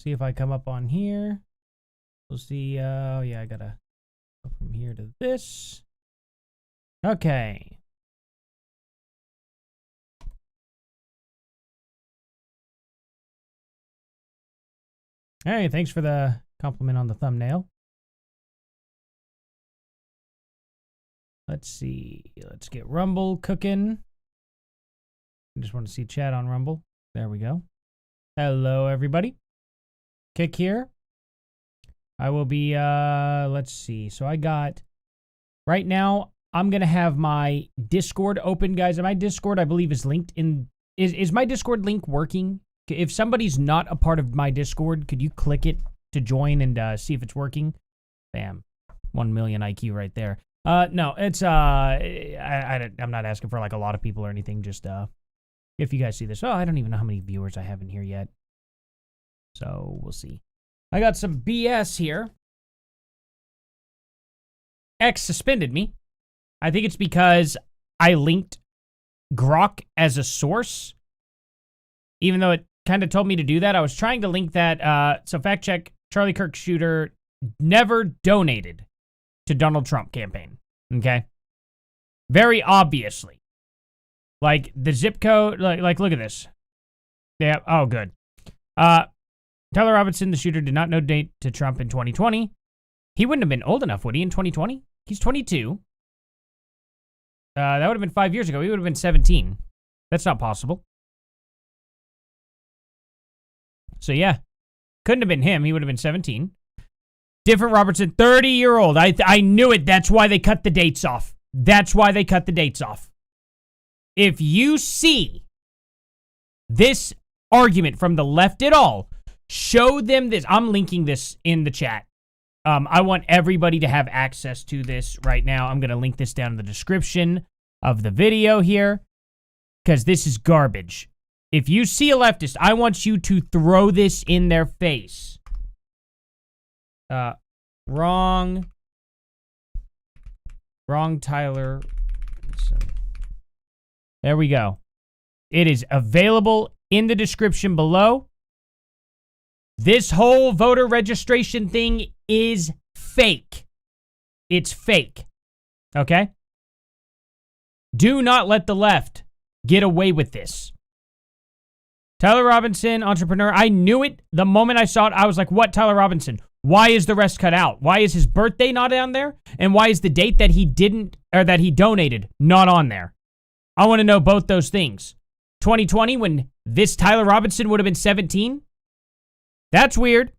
See if I come up on here. We'll see. Oh, yeah, I gotta go from here to this. Okay. Hey, thanks for the compliment on the thumbnail. Let's see. Let's get Rumble cooking. I just want to see chat on Rumble. There we go. Hello, everybody. Kick here. I will be, let's see. So I got, right now, I'm going to have my Discord open, guys. And my Discord, I believe, is linked in, is my Discord link working? If somebody's not a part of my Discord, could you click it to join and see if it's working? Bam. 1 million IQ right there. No, it's, I'm not asking for like a lot of people or anything. Just, if you guys see this. Oh, I don't even know how many viewers I have in here yet. So we'll see. I got some BS here. X suspended me. I think it's because I linked Grok as a source. Even though it kind of told me to do that. I was trying to link that. So fact check, Charlie Kirk shooter never donated to Donald Trump campaign. Okay? Very obviously. Like, the zip code, like look at this. Yeah, oh, good. Tyler Robinson, the shooter, did not donate to Trump in 2020. He wouldn't have been old enough, would he, in 2020? He's 22. That would have been 5 years ago. He would have been 17. That's not possible. So, yeah. Couldn't have been him. He would have been 17. Different Robertson, 30-year-old. I knew it. That's why they cut the dates off. That's why they cut the dates off. If you see this argument from the left at all, show them this. I'm linking this in the chat. I want everybody to have access to this right now. I'm going to link this down in the description of the video here because this is garbage. If you see a leftist, I want you to throw this in their face. Wrong Tyler. There we go. It is available in the description below. This whole voter registration thing is fake. It's fake. Okay? Do not let the left get away with this. Tyler Robinson, entrepreneur. I knew it the moment I saw it. I was like, what, Tyler Robinson? Why is the rest cut out? Why is his birthday not on there? And why is the date that he didn't, or that he donated, not on there? I want to know both those things. 2020, when this Tyler Robinson would have been 17? That's weird.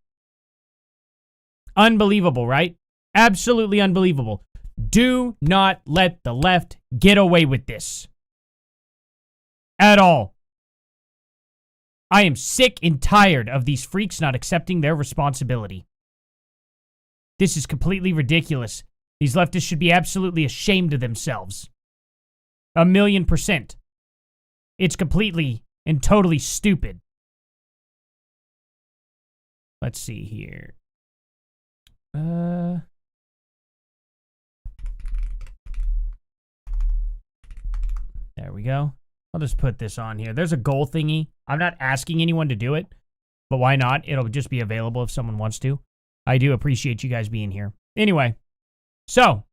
Unbelievable, right? Absolutely unbelievable. Do not let the left get away with this. At all. I am sick and tired of these freaks not accepting their responsibility. This is completely ridiculous. These leftists should be absolutely ashamed of themselves. 1,000,000%. It's completely and totally stupid. Let's see here. There we go. I'll just put this on here. There's a goal thingy. I'm not asking anyone to do it, but why not? It'll just be available if someone wants to. I do appreciate you guys being here. Anyway, so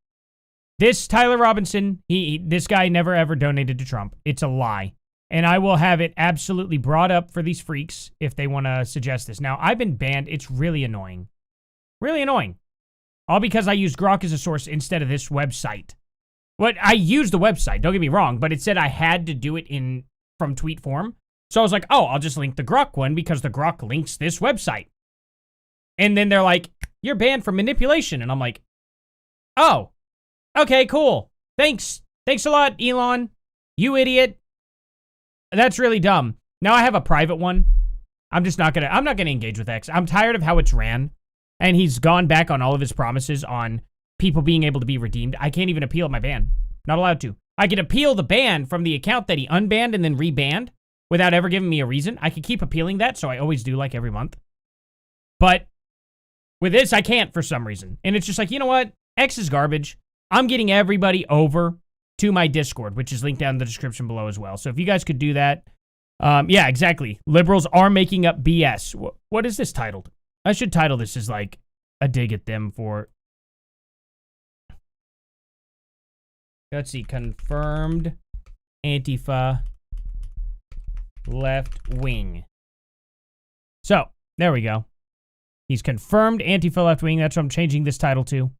this Tyler Robinson, this guy never ever donated to Trump. It's a lie. And I will have it absolutely brought up for these freaks if they want to suggest this. Now, I've been banned. It's really annoying. Really annoying. All because I used Grok as a source instead of this website. What I used the website, don't get me wrong, but it said I had to do it from tweet form. So I was like, oh, I'll just link the Grok one because the Grok links this website. And then they're like, you're banned for manipulation. And I'm like, oh, okay, cool. Thanks. Thanks a lot, Elon. You idiot. That's really dumb. Now I have a private one. I'm not going to engage with X. I'm tired of how it's ran. And he's gone back on all of his promises on people being able to be redeemed. I can't even appeal my ban. Not allowed to. I can appeal the ban from the account that he unbanned and then rebanned without ever giving me a reason. I could keep appealing that, so I always do, like every month. But with this, I can't for some reason. And it's just like, you know what? X is garbage. I'm getting everybody over to my Discord, which is linked down in the description below as well. So if you guys could do that, Yeah, exactly. Liberals are making up BS. What is this titled? I should title this as like a dig at them for... Let's see. Confirmed Antifa left wing. So, there we go. He's confirmed Antifa left wing. That's what I'm changing this title to.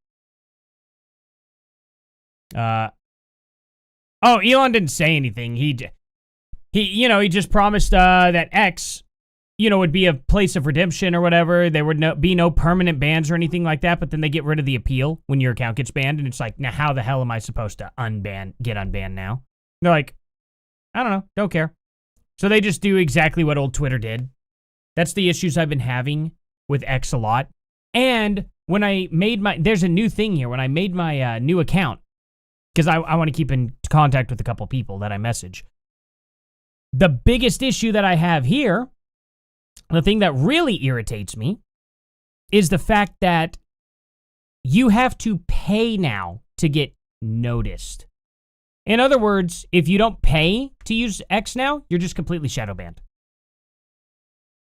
Oh, Elon didn't say anything. He just promised that X, would be a place of redemption or whatever. There would be no permanent bans or anything like that, but then they get rid of the appeal when your account gets banned, and it's like, now how the hell am I supposed to get unbanned now? They're like, I don't know, don't care. So they just do exactly what old Twitter did. That's the issues I've been having with X a lot. And when I made there's a new thing here. When I made my new account, because I want to keep in contact with a couple people that I message. The biggest issue that I have here, the thing that really irritates me, is the fact that you have to pay now to get noticed. In other words, if you don't pay to use X now, you're just completely shadow banned.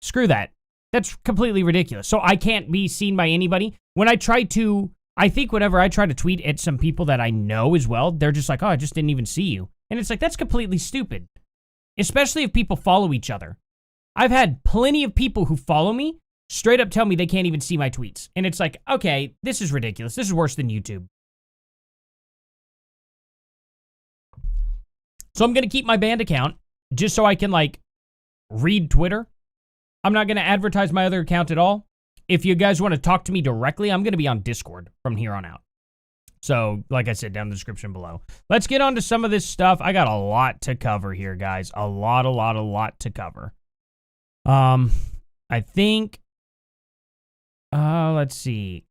Screw that. That's completely ridiculous. So I can't be seen by anybody. When I try to, I think whenever I try to tweet at some people that I know as well, they're just like, oh, I just didn't even see you. And it's like, that's completely stupid. Especially if people follow each other. I've had plenty of people who follow me straight up tell me they can't even see my tweets. And it's like, okay, this is ridiculous. This is worse than YouTube. So I'm going to keep my banned account just so I can, read Twitter. I'm not going to advertise my other account at all. If you guys want to talk to me directly, I'm going to be on Discord from here on out. So, like I said, down in the description below. Let's get on to some of this stuff. I got a lot to cover here, guys. A lot to cover. I think, let's see.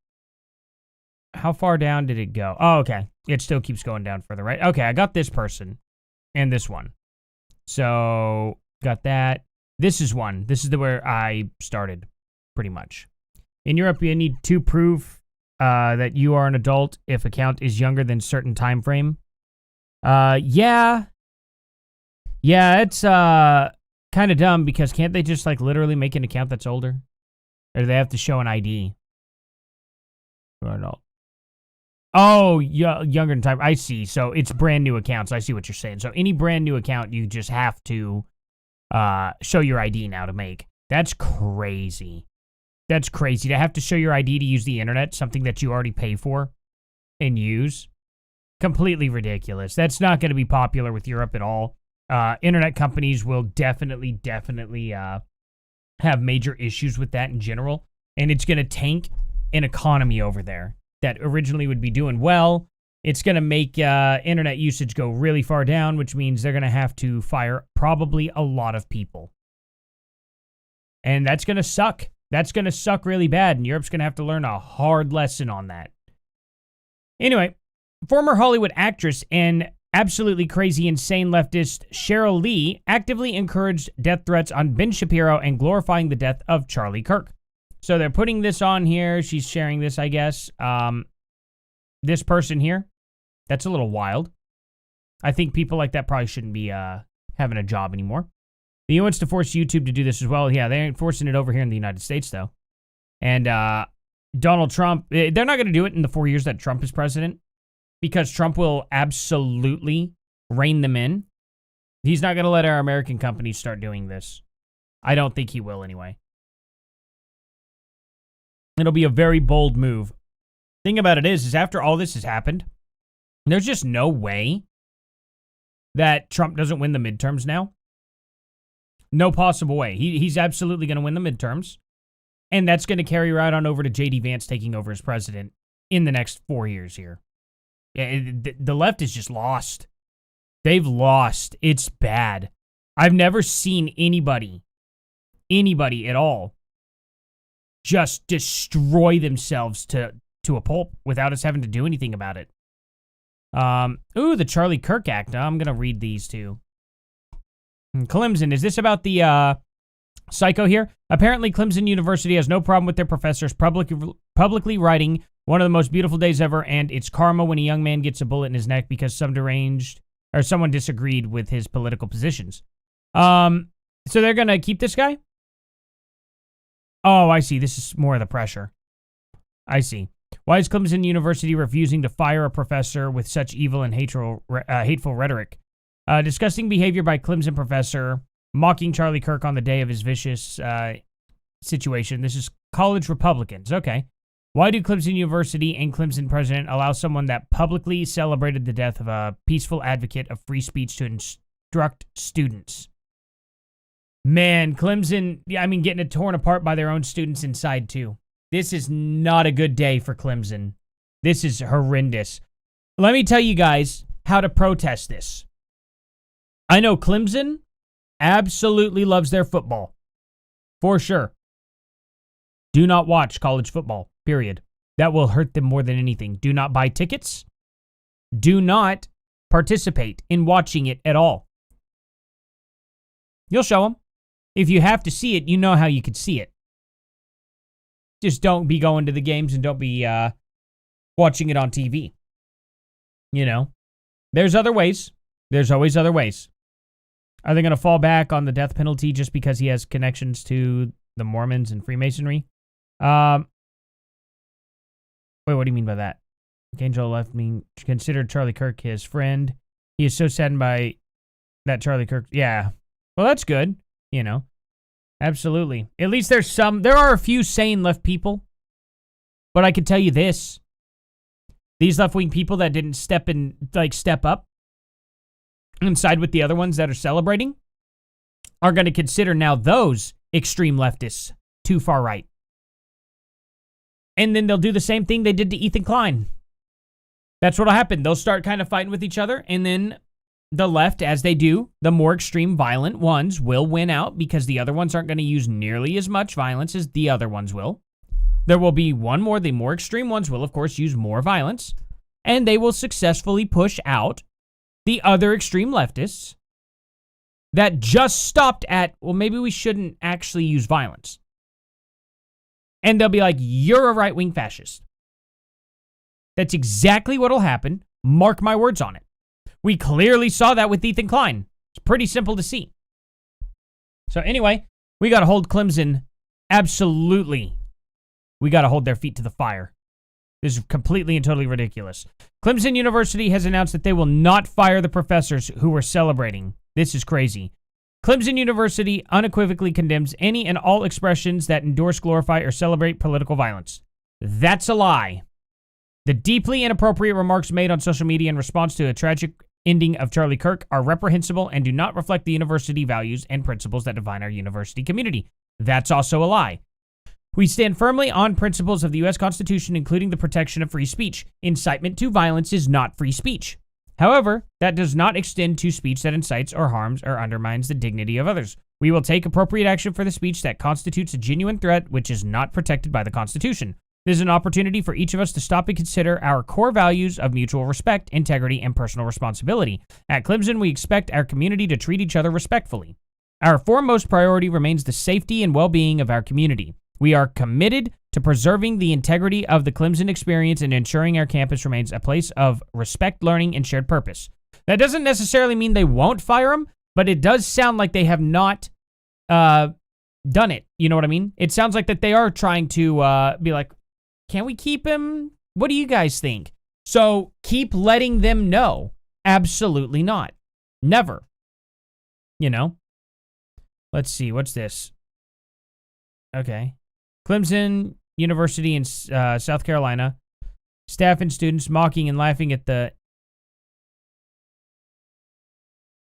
How far down did it go? Oh, okay. It still keeps going down further, right? Okay, I got this person and this one. So, got that. This is one. This is where I started, pretty much. In Europe, you need to prove that you are an adult if account is younger than certain time frame. Yeah, it's kind of dumb because can't they just literally make an account that's older? Or do they have to show an ID? For an adult. Oh, younger than time. I see. So it's brand new accounts. I see what you're saying. So any brand new account, you just have to show your ID now to make. That's crazy. That's crazy to have to show your ID to use the internet, something that you already pay for and use. Completely ridiculous. That's not going to be popular with Europe at all. Internet companies will definitely have major issues with that in general. And it's going to tank an economy over there that originally would be doing well. It's going to make internet usage go really far down, which means they're going to have to fire probably a lot of people. And that's going to suck. That's going to suck really bad, and Europe's going to have to learn a hard lesson on that. Anyway, former Hollywood actress and absolutely crazy, insane leftist Cheryl Lee actively encouraged death threats on Ben Shapiro and glorifying the death of Charlie Kirk. So they're putting this on here. She's sharing this, I guess. This person here, that's a little wild. I think people like that probably shouldn't be having a job anymore. The UN wants to force YouTube to do this as well. Yeah, they ain't forcing it over here in the United States, though. And Donald Trump, they're not going to do it in the 4 years that Trump is president because Trump will absolutely rein them in. He's not going to let our American companies start doing this. I don't think he will anyway. It'll be a very bold move. Thing about it is after all this has happened, there's just no way that Trump doesn't win the midterms now. No possible way. He's absolutely going to win the midterms. And that's going to carry right on over to J.D. Vance taking over as president in the next 4 years here. Yeah, the left is just lost. They've lost. It's bad. I've never seen anybody at all, just destroy themselves to a pulp without us having to do anything about it. Ooh, the Charlie Kirk Act. I'm going to read these two. Clemson, is this about the psycho here? Apparently, Clemson University has no problem with their professors publicly writing one of the most beautiful days ever, and it's karma when a young man gets a bullet in his neck because someone disagreed with his political positions. So they're going to keep this guy? Oh, I see. This is more of the pressure. I see. Why is Clemson University refusing to fire a professor with such evil and hateful rhetoric? Disgusting behavior by Clemson professor mocking Charlie Kirk on the day of his vicious situation. This is college Republicans. Okay. Why do Clemson University and Clemson president allow someone that publicly celebrated the death of a peaceful advocate of free speech to instruct students? Man, Clemson, getting it torn apart by their own students inside, too. This is not a good day for Clemson. This is horrendous. Let me tell you guys how to protest this. I know Clemson absolutely loves their football. For sure. Do not watch college football, period. That will hurt them more than anything. Do not buy tickets. Do not participate in watching it at all. You'll show them. If you have to see it, you know how you could see it. Just don't be going to the games and don't be watching it on TV. You know, there's other ways. There's always other ways. Are they going to fall back on the death penalty just because he has connections to the Mormons and Freemasonry? Wait, what do you mean by that? Angel left me considered Charlie Kirk his friend. He is so saddened by that Charlie Kirk. Yeah. Well, that's good. You know, absolutely. At least there are a few sane left people. But I can tell you this. These left-wing people that didn't step up and side with the other ones that are celebrating are going to consider now those extreme leftists too far right. And then they'll do the same thing they did to Ethan Klein. That's what'll happen. They'll start kind of fighting with each other, and then the left, as they do, the more extreme violent ones will win out because the other ones aren't going to use nearly as much violence as the other ones will. There will be one more. The more extreme ones will, of course, use more violence, and they will successfully push out the other extreme leftists that just stopped at, well, maybe we shouldn't actually use violence. And they'll be like, you're a right-wing fascist. That's exactly what'll happen. Mark my words on it. We clearly saw that with Ethan Klein. It's pretty simple to see. So anyway, we got to hold Clemson. Absolutely. We got to hold their feet to the fire. This is completely and totally ridiculous. Clemson University has announced that they will not fire the professors who were celebrating. This is crazy. Clemson University unequivocally condemns any and all expressions that endorse, glorify, or celebrate political violence. That's a lie. The deeply inappropriate remarks made on social media in response to a tragic ending of Charlie Kirk are reprehensible and do not reflect the university values and principles that define our university community. That's also a lie. We stand firmly on principles of the U.S. Constitution, including the protection of free speech. Incitement to violence is not free speech. However, that does not extend to speech that incites or harms or undermines the dignity of others. We will take appropriate action for the speech that constitutes a genuine threat which is not protected by the Constitution. This is an opportunity for each of us to stop and consider our core values of mutual respect, integrity, and personal responsibility. At Clemson, we expect our community to treat each other respectfully. Our foremost priority remains the safety and well-being of our community. We are committed to preserving the integrity of the Clemson experience and ensuring our campus remains a place of respect, learning, and shared purpose. That doesn't necessarily mean they won't fire him, but it does sound like they have not done it. You know what I mean? It sounds like that they are trying to be like, can we keep him? What do you guys think? So keep letting them know. Absolutely not. Never. You know? Let's see. What's this? Okay. Clemson University in South Carolina. Staff and students mocking and laughing at the...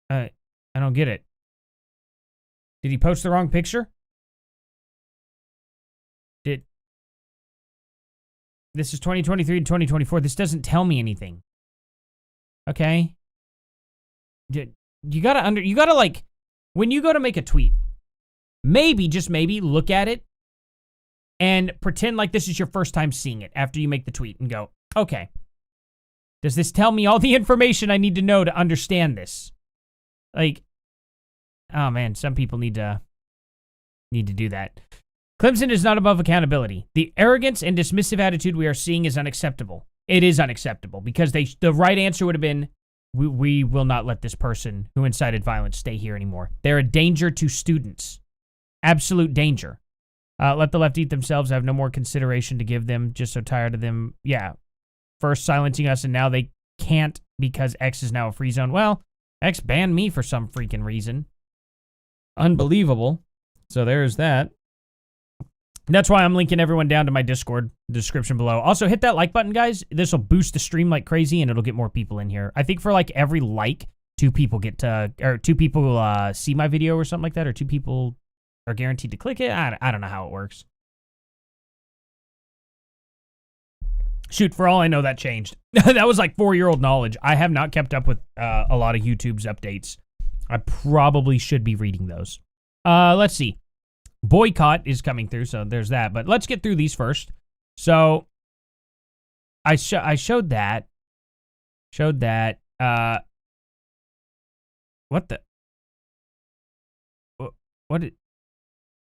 I don't get it. Did he post the wrong picture? This is 2023 and 2024. This doesn't tell me anything. Okay? You gotta like, when you go to make a tweet, maybe, just maybe, look at it and pretend like this is your first time seeing it after you make the tweet and go, okay, does this tell me all the information I need to know to understand this? Like, oh man, some people need to do that. Clemson is not above accountability. The arrogance and dismissive attitude we are seeing is unacceptable. It is unacceptable because the right answer would have been, we will not let this person who incited violence stay here anymore. They're a danger to students. Absolute danger. Let the left eat themselves. I have no more consideration to give them. Just so tired of them. Yeah. First silencing us, and now they can't because X is now a free zone. Well, X banned me for some freaking reason. Unbelievable. So there's that. That's why I'm linking everyone down to my Discord description below. Also, hit that like button, guys. This will boost the stream like crazy, and it'll get more people in here. I think for like every like, 2 people get to, or 2 people see my video or something like that, or 2 people are guaranteed to click it. I don't know how it works. Shoot, for all I know, that changed. That was like 4-year-old knowledge. I have not kept up with a lot of YouTube's updates. I probably should be reading those. Let's see. Boycott is coming through, so there's that. But let's get through these first. So I showed that. What the?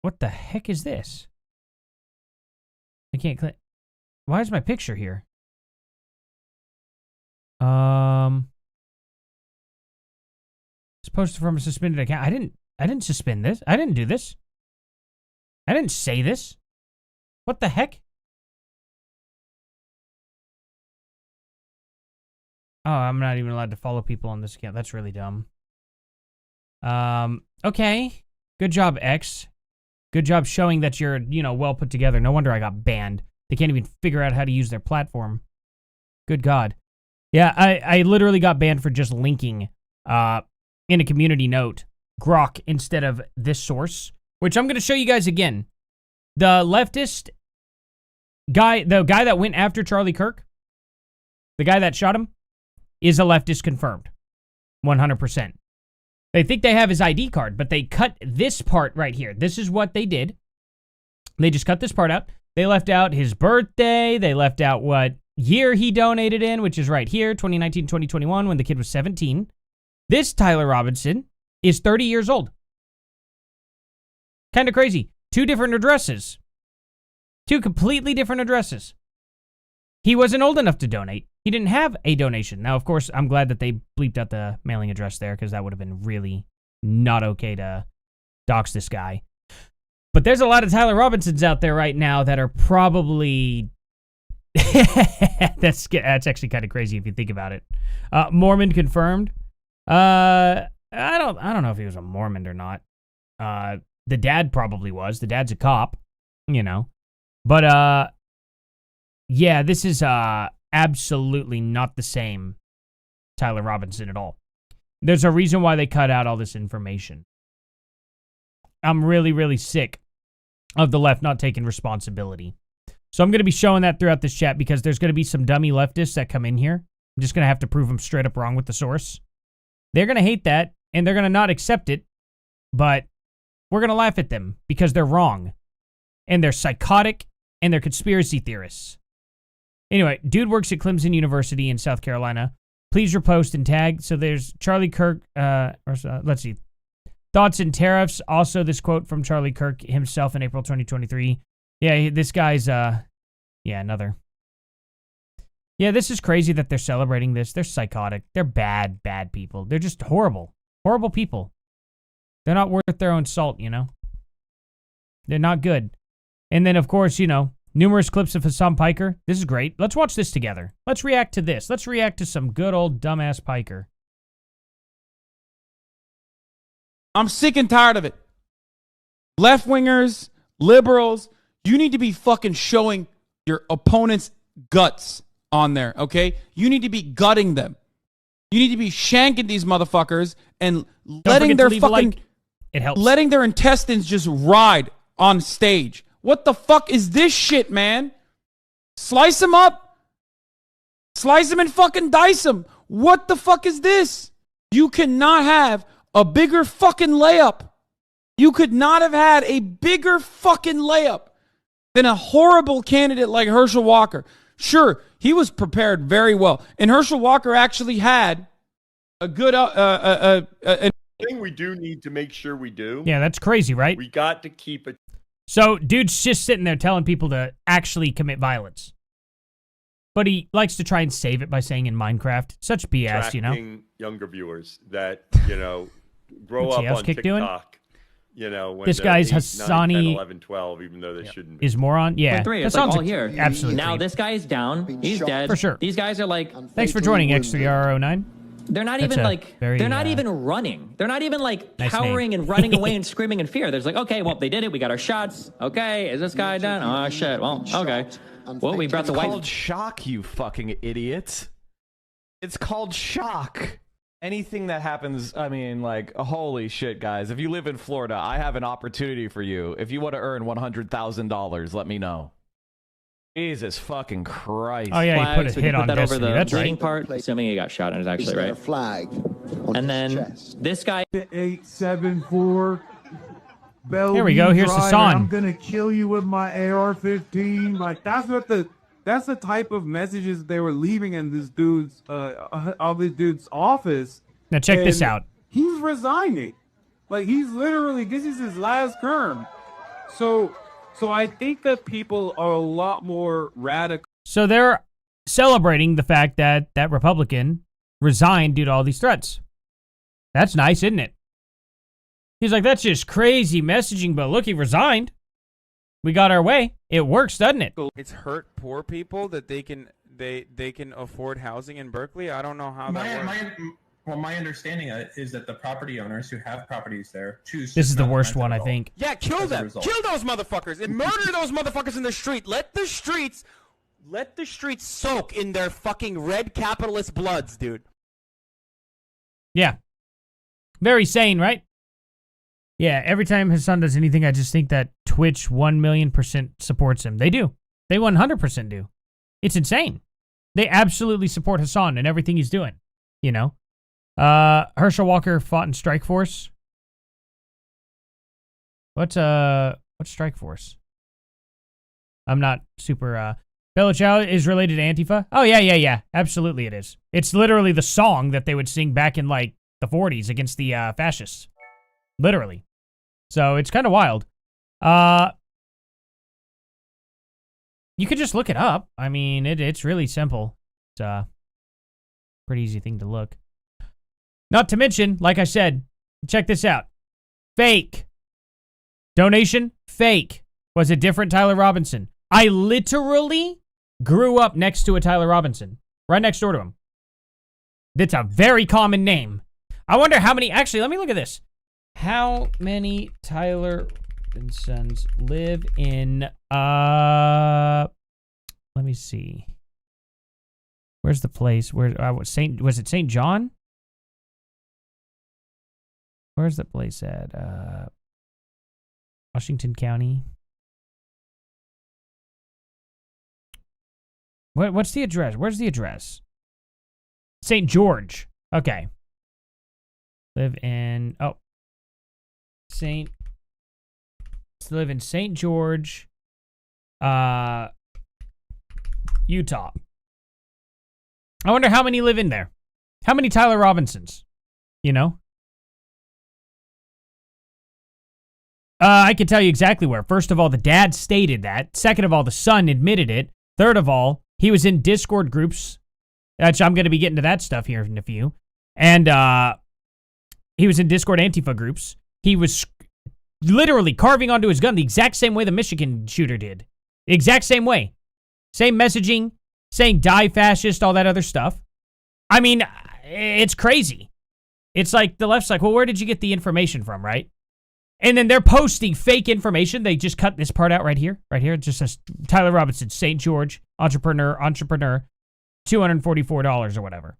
What the heck is this? I can't click. Why is my picture here? It's posted from a suspended account. I didn't suspend this. I didn't do this. I didn't say this. What the heck? Oh, I'm not even allowed to follow people on this account. That's really dumb. Okay. Good job, X. Good job showing that you're, well put together. No wonder I got banned. They can't even figure out how to use their platform. Good God. Yeah, I literally got banned for just linking in a community note Grok instead of this source, which I'm going to show you guys again. The leftist guy, the guy that went after Charlie Kirk, the guy that shot him, is a leftist confirmed. 100%. They think they have his ID card, but they cut this part right here. This is what they did. They just cut this part out. They left out his birthday. They left out what year he donated in, which is right here, 2019, 2021, when the kid was 17. This Tyler Robinson is 30 years old. Kind of crazy. 2 different addresses. 2 completely different addresses. He wasn't old enough to donate. He didn't have a donation. Now, of course, I'm glad that they bleeped out the mailing address there, because that would have been really not okay to dox this guy. But there's a lot of Tyler Robinsons out there right now that are probably... that's actually kind of crazy if you think about it. Mormon confirmed. I don't know if he was a Mormon or not. The dad probably was. The dad's a cop, But yeah, this is absolutely not the same Tyler Robinson at all. There's a reason why they cut out all this information. I'm really, really sick of the left not taking responsibility. So I'm going to be showing that throughout this chat, because there's going to be some dummy leftists that come in here. I'm just going to have to prove them straight up wrong with the source. They're going to hate that, and they're going to not accept it, but we're going to laugh at them because they're wrong, and they're psychotic, and they're conspiracy theorists. Anyway, dude works at Clemson University in South Carolina. Please repost and tag. So there's Charlie Kirk, let's see. Thoughts and tariffs. Also, this quote from Charlie Kirk himself in April 2023. Yeah, this guy's, another. Yeah, this is crazy that they're celebrating this. They're psychotic. They're bad, bad people. They're just horrible. Horrible people. They're not worth their own salt, They're not good. And then, of course, numerous clips of Hassan Piker. This is great. Let's watch this together. Let's react to this. Let's react to some good old dumbass Piker. I'm sick and tired of it. Left-wingers, liberals, you need to be fucking showing your opponent's guts on there, okay? You need to be gutting them. You need to be shanking these motherfuckers and letting their fucking... It helps. Letting their intestines just ride on stage. What the fuck is this shit, man? Slice them up. Slice them and fucking dice them. What the fuck is this? You cannot have a bigger fucking layup. You could not have had a bigger fucking layup than a horrible candidate like Herschel Walker. Sure, he was prepared very well. And Herschel Walker actually had a good... thing we do need to make sure we do. Yeah, that's crazy, right? We got to keep it. So, dude's just sitting there telling people to actually commit violence. but he likes to try and save it by saying in Minecraft. Such BS, you know? Attracting younger viewers that, grow What's up the house on kick doing? TikTok. When This they're guy's 8, 9, Hassani 10, 11, 12, even though they shouldn't be. Is moron? Yeah. Three, it's Hassan's like all here. Absolutely. Now this guy's down. He's dead. For sure. These guys are like, Thanks for joining, X3R09. they're not That's even a like, very, they're not even running. They're not even like nice cowering name. and running away and screaming in fear. There's like, okay, well, they did it. We got our shots. Okay, is this guy done? Oh, shit. Well, okay. Well, we brought the It's white. called shock, you fucking idiots. It's called shock. Anything that happens, I mean, like, holy shit, guys. If you live in Florida, I have an opportunity for you. If you want to earn $100,000, let me know. Jesus fucking Christ. Oh, yeah, he put flags. a We hit can on put that over Destiny. the That's bleeding right. part, assuming he got shot and is actually right. A flag on And his then chest. this guy 874 Bellevue Here we go. Here's Drive, Hassan. I'm gonna kill you with my AR-15. Like that's the type of messages they were leaving in this dude's office. Now check this And out. He's resigning. Like he's literally, this is his last term. So I think that people are a lot more radical. So they're celebrating the fact that that Republican resigned due to all these threats. That's nice, isn't it? He's like, that's just crazy messaging, but look, he resigned. We got our way. It works, doesn't it? It's hurt poor people that they can afford housing in Berkeley. I don't know how that works. My understanding is that the property owners who have properties there choose. This is the not worst rent it one, at I all. think. Yeah, kill As a them. result. Kill those motherfuckers and murder those motherfuckers in the street. Let the streets soak in their fucking red capitalist bloods, dude. Yeah. Very sane, right? Yeah, every time his son does anything, I just think that Twitch 1,000,000% supports him. They do. They 100% do. It's insane. They absolutely support Hassan and everything he's doing, you know? Herschel Walker fought in Strike Force. What's Strike Force? I'm not super, Bella Ciao is related to Antifa? Oh, yeah. Absolutely it is. It's literally the song that they would sing back in, like, the 40s against the, fascists. Literally. So, it's kind of wild. You could just look it up. I mean, it's really simple. It's a pretty easy thing to look. Not to mention, like I said, check this out. Fake. Donation, fake. Was a different Tyler Robinson. I literally grew up next to a Tyler Robinson. Right next door to him. That's a very common name. I wonder how many... Actually, let me look at this. How many Tyler Robinsons live in... Let me see. Where's the place? Was it St. John? Where's the place at? Washington County. What's the address? Where's the address? St. George. Okay. Live in St. George, Utah. I wonder how many live in there. How many Tyler Robinsons? You know? I can tell you exactly where. First of all, the dad stated that. Second of all, the son admitted it. Third of all, he was in Discord groups. Which I'm going to be getting to that stuff here in a few. And he was in Discord Antifa groups. He was literally carving onto his gun the exact same way the Michigan shooter did. The exact same way. Same messaging, saying die fascist, all that other stuff. I mean, it's crazy. It's like the left's like, well, where did you get the information from, right? And then they're posting fake information. They just cut this part out right here. Right here. It just says Tyler Robinson, St. George, entrepreneur, $244 or whatever.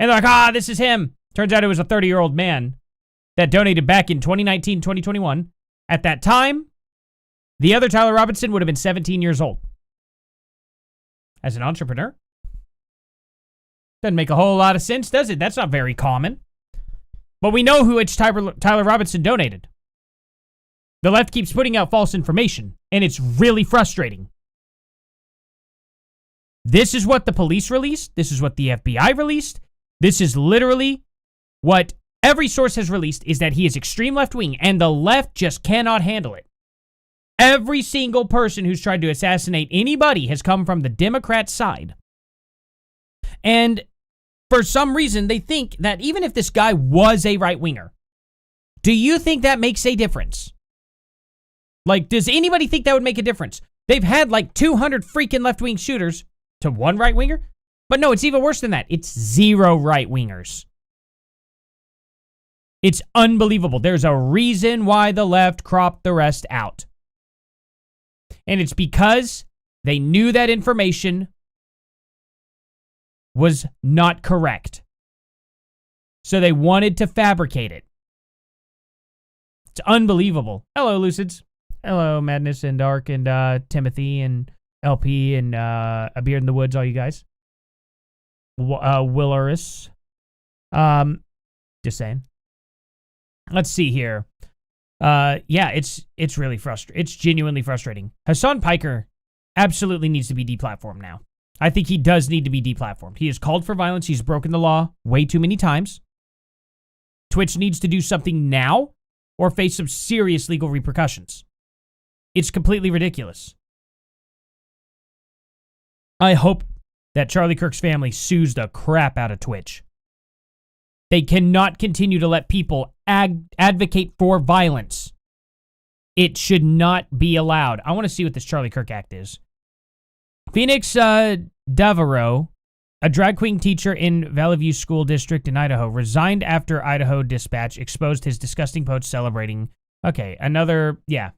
And they're like, this is him. Turns out it was a 30-year-old man that donated back in 2019, 2021. At that time, the other Tyler Robinson would have been 17 years old. As an entrepreneur? Doesn't make a whole lot of sense, does it? That's not very common. But we know which Tyler Robinson donated. The left keeps putting out false information, and it's really frustrating. This is what the police released. This is what the FBI released. This is literally what every source has released, is that he is extreme left-wing, and the left just cannot handle it. Every single person who's tried to assassinate anybody has come from the Democrat side. And for some reason, they think that even if this guy was a right-winger, do you think that makes a difference? Like, does anybody think that would make a difference? They've had like 200 freaking left-wing shooters to one right-winger. But no, it's even worse than that. It's 0 right-wingers. It's unbelievable. There's a reason why the left cropped the rest out. And it's because they knew that information was not correct. So they wanted to fabricate it. It's unbelievable. Hello, Lucids. Hello, Madness and Dark and Timothy and LP and A Beard in the Woods, all you guys. Willaris. Just saying. Let's see here. Yeah, it's really frustrating. It's genuinely frustrating. Hassan Piker absolutely needs to be deplatformed now. I think he does need to be deplatformed. He has called for violence. He's broken the law way too many times. Twitch needs to do something now or face some serious legal repercussions. It's completely ridiculous. I hope that Charlie Kirk's family sues the crap out of Twitch. They cannot continue to let people advocate for violence. It should not be allowed. I want to see what this Charlie Kirk Act is. Phoenix Devereaux, a drag queen teacher in Valley View School District in Idaho, resigned after Idaho Dispatch exposed his disgusting post celebrating. Okay, another, yeah.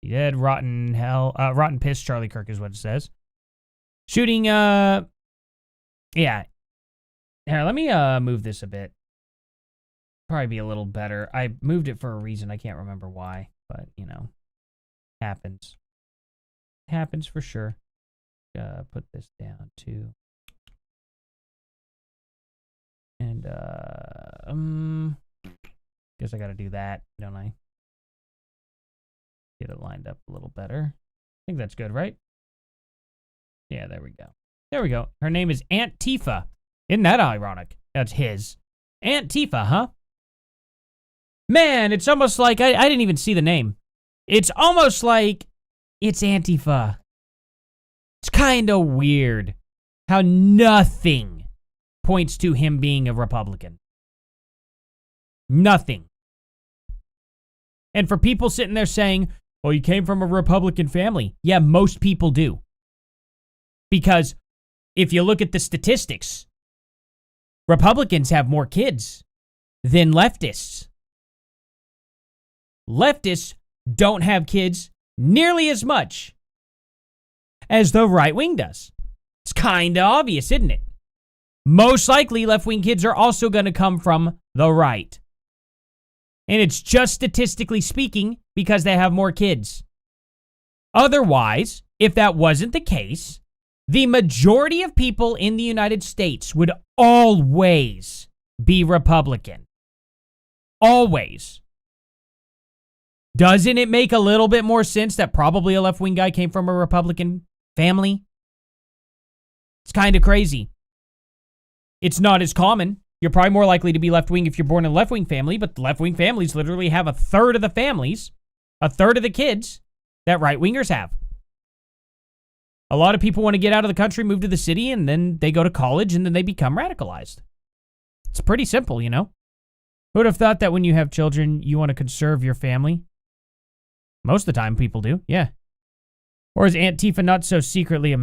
He did rotten piss Charlie Kirk is what it says. Shooting, yeah. Here, let me move this a bit. Probably be a little better. I moved it for a reason. I can't remember why, but, you know, happens. Happens for sure. Put this down, too. And, guess I gotta do that, don't I? Get it lined up a little better. I think that's good, right? Yeah, there we go. There we go. Her name is ANTIFA. Isn't that ironic? That's his. ANTIFA, huh? Man, it's almost like I didn't even see the name. It's almost like it's Antifa. It's kind of weird how nothing points to him being a Republican. Nothing. And for people sitting there saying, well, you came from a Republican family. Yeah, most people do. Because if you look at the statistics, Republicans have more kids than leftists. Leftists don't have kids nearly as much as the right wing does. It's kind of obvious, isn't it? Most likely, left-wing kids are also going to come from the right. And it's just statistically speaking because they have more kids. Otherwise, if that wasn't the case, the majority of people in the United States would always be Republican. Always. Doesn't it make a little bit more sense that probably a left-wing guy came from a Republican family? It's kind of crazy. It's not as common. You're probably more likely to be left-wing if you're born in a left-wing family, but the left-wing families literally have a third of the families, a third of the kids that right-wingers have. A lot of people want to get out of the country, move to the city, and then they go to college, and then they become radicalized. It's pretty simple, you know? Who would have thought that when you have children, you want to conserve your family? Most of the time, people do, yeah. Or is Antifa not so secretly...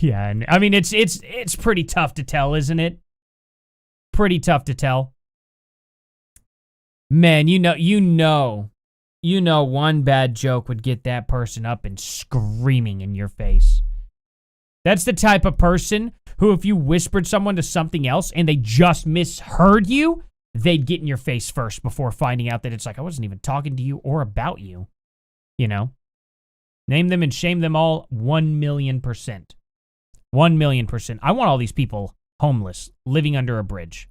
yeah, I mean, it's pretty tough to tell, isn't it? Pretty tough to tell. Man, you know one bad joke would get that person up and screaming in your face. That's the type of person who, if you whispered someone to something else and they just misheard you, they'd get in your face first before finding out that it's like, I wasn't even talking to you or about you. You know? Name them and shame them all 1,000,000%. 1,000,000%. I want all these people homeless, living under a bridge.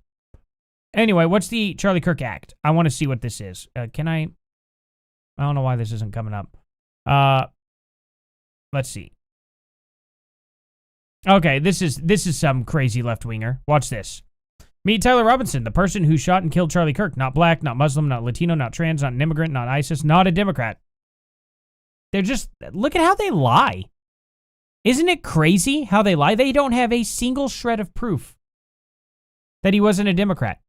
Anyway, what's the Charlie Kirk Act? I want to see what this is. Can I don't know why this isn't coming up. Let's see. Okay, this is some crazy left-winger. Watch this. Meet Tyler Robinson, the person who shot and killed Charlie Kirk. Not black, not Muslim, not Latino, not trans, not an immigrant, not ISIS, not a Democrat. They're just, look at how they lie. Isn't it crazy how they lie? They don't have a single shred of proof that he wasn't a Democrat.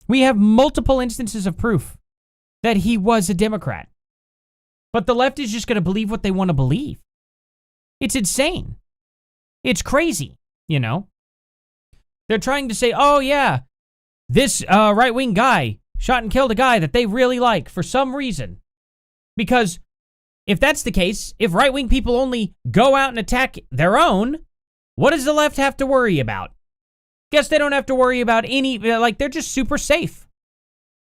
We have multiple instances of proof that he was a Democrat. But the left is just going to believe what they want to believe. It's insane. It's crazy, you know? They're trying to say, oh, yeah, this right-wing guy shot and killed a guy that they really like for some reason. Because if that's the case, if right-wing people only go out and attack their own, what does the left have to worry about? Guess they don't have to worry about any, like, they're just super safe.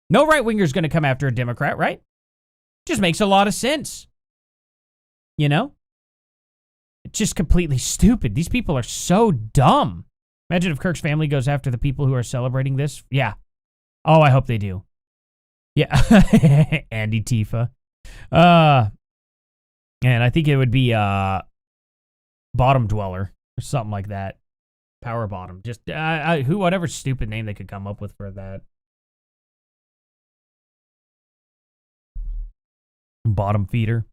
No right-winger's going to come after a Democrat, right? Just makes a lot of sense. You know? It's just completely stupid. These people are so dumb. Imagine if Kirk's family goes after the people who are celebrating this. Yeah. Oh, I hope they do. Yeah. ANTIFA. And I think it would be Bottom Dweller or something like that. Power Bottom. Just whatever stupid name they could come up with for that. Bottom feeder.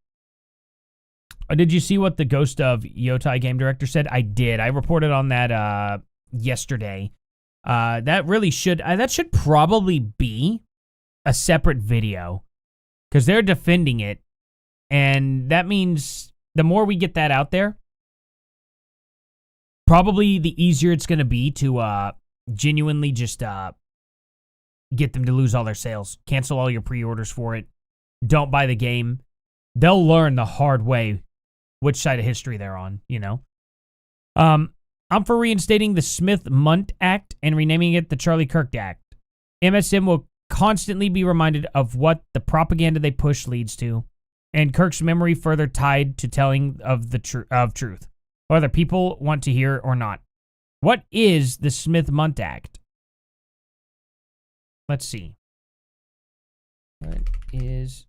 Did you see what the Ghost of Yotai game director said? I did. I reported on that yesterday. That really should that should probably be a separate video because they're defending it, and that means the more we get that out there, probably the easier it's going to be to genuinely just get them to lose all their sales, cancel all your pre-orders for it, don't buy the game. They'll learn the hard way which side of history they're on, you know? I'm for reinstating the Smith-Mundt Act and renaming it the Charlie Kirk Act. MSM will constantly be reminded of what the propaganda they push leads to, and Kirk's memory further tied to telling of the truth, whether people want to hear or not. What is the Smith-Mundt Act? Let's see. What is...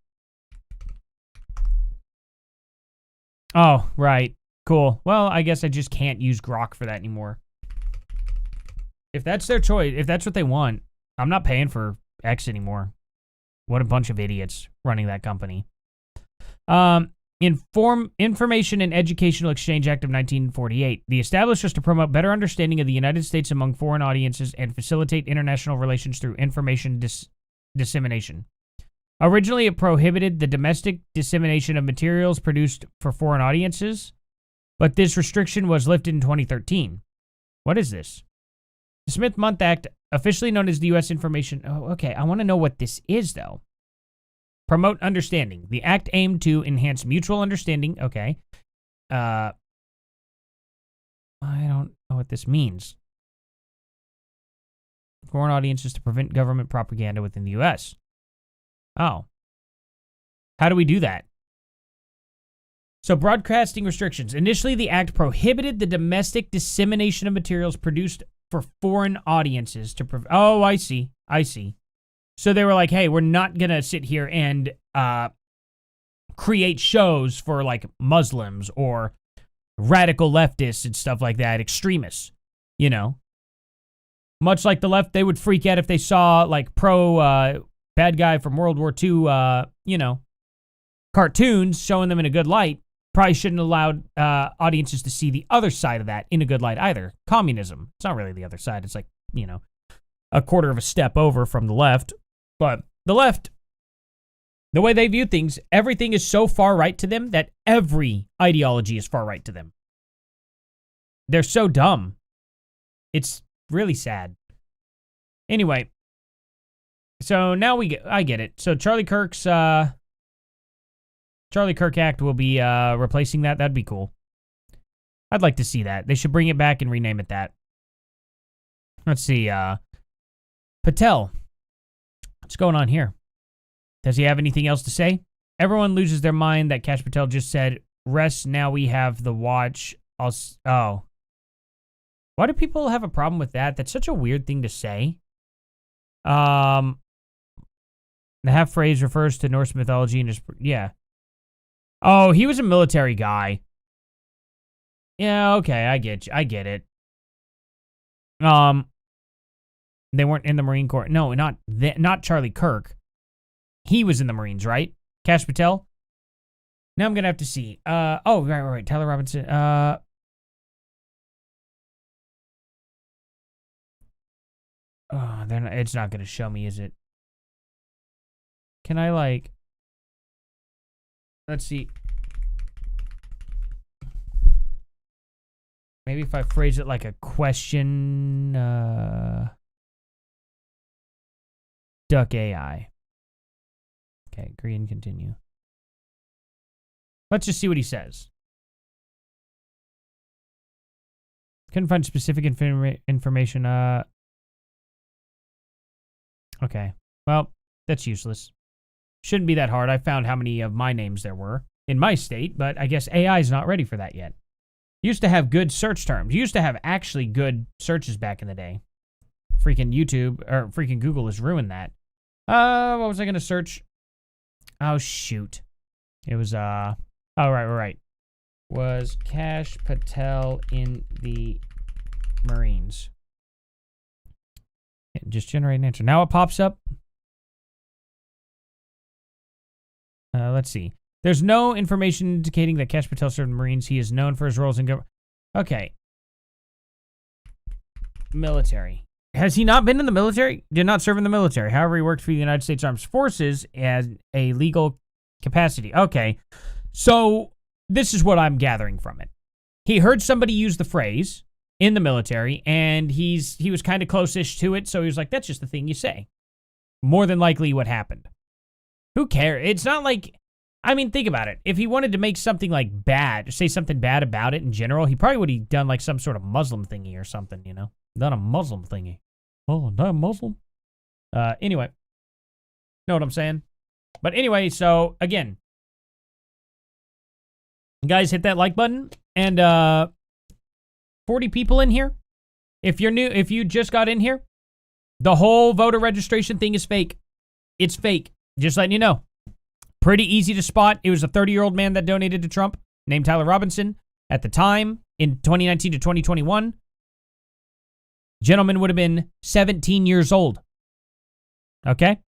Oh, right. Cool. Well, I guess I just can't use Grok for that anymore. If that's their choice, if that's what they want, I'm not paying for X anymore. What a bunch of idiots running that company. Information and Educational Exchange Act of 1948. The established was to promote better understanding of the United States among foreign audiences and facilitate international relations through information dissemination. Originally, it prohibited the domestic dissemination of materials produced for foreign audiences, but this restriction was lifted in 2013. What is this? The Smith-Mundt Act, officially known as the U.S. Information... Oh, okay, I want to know what this is, though. Promote understanding. The act aimed to enhance mutual understanding. Okay. I don't know what this means. Foreign audiences to prevent government propaganda within the U.S. Oh. How do we do that? So, broadcasting restrictions. Initially, the act prohibited the domestic dissemination of materials produced for foreign audiences to... Oh, I see. I see. So they were like, hey, we're not going to sit here and create shows for, like, Muslims or radical leftists and stuff like that, extremists, you know? Much like the left, they would freak out if they saw, like, bad guy from World War II, you know, cartoons showing them in a good light. Probably shouldn't allow audiences to see the other side of that in a good light either. Communism. It's not really the other side. It's like, you know, a quarter of a step over from the left. But the left, the way they view things, everything is so far right to them that every ideology is far right to them. They're so dumb. It's really sad. Anyway, so now I get it. So Charlie Kirk Act will be replacing that. That'd be cool. I'd like to see that. They should bring it back and rename it that. Let's see. Patel. What's going on here? Does he have anything else to say? Everyone loses their mind that Kash Patel just said, rest, now we have the watch. Oh. Why do people have a problem with that? That's such a weird thing to say. The half phrase refers to Norse mythology and is... Yeah. Oh, he was a military guy. Yeah, okay, I get it. They weren't in the Marine Corps. No, not Charlie Kirk. He was in the Marines, right? Kash Patel? Now I'm going to have to see. Right. Tyler Robinson. Oh, it's not going to show me, is it? Can I, like... Let's see. Maybe if I phrase it like a question... Duck AI. Okay, agree and continue. Let's just see what he says. Couldn't find specific information. Okay. Well, that's useless. Shouldn't be that hard. I found how many of my names there were in my state, but I guess AI is not ready for that yet. Used to have good search terms. Used to have actually good searches back in the day. Freaking YouTube, or freaking Google has ruined that. What was I going to search? Oh, shoot. It was, oh, right. Was Kash Patel in the Marines? Just generate an answer. Now it pops up. Let's see. There's no information indicating that Kash Patel served in the Marines. He is known for his roles in government. Okay. Military. Has he not been in the military? Did not serve in the military. However, he worked for the United States Armed Forces as a legal capacity. Okay. So this is what I'm gathering from it. He heard somebody use the phrase in the military, and he was kind of close-ish to it, so he was like, that's just the thing you say. More than likely what happened. Who cares? It's not like, I mean, think about it. If he wanted to make something like bad, say something bad about it in general, he probably would have done like some sort of Muslim thingy or something, you know? Done a Muslim thingy. Oh, not a Muslim? Anyway. Know what I'm saying? But anyway, so, again. Guys, hit that like button. And, 40 people in here. If you're new, if you just got in here, the whole voter registration thing is fake. It's fake. Just letting you know. Pretty easy to spot. It was a 30-year-old man that donated to Trump named Tyler Robinson. At the time, in 2019 to 2021, gentleman would have been 17 years old. Okay?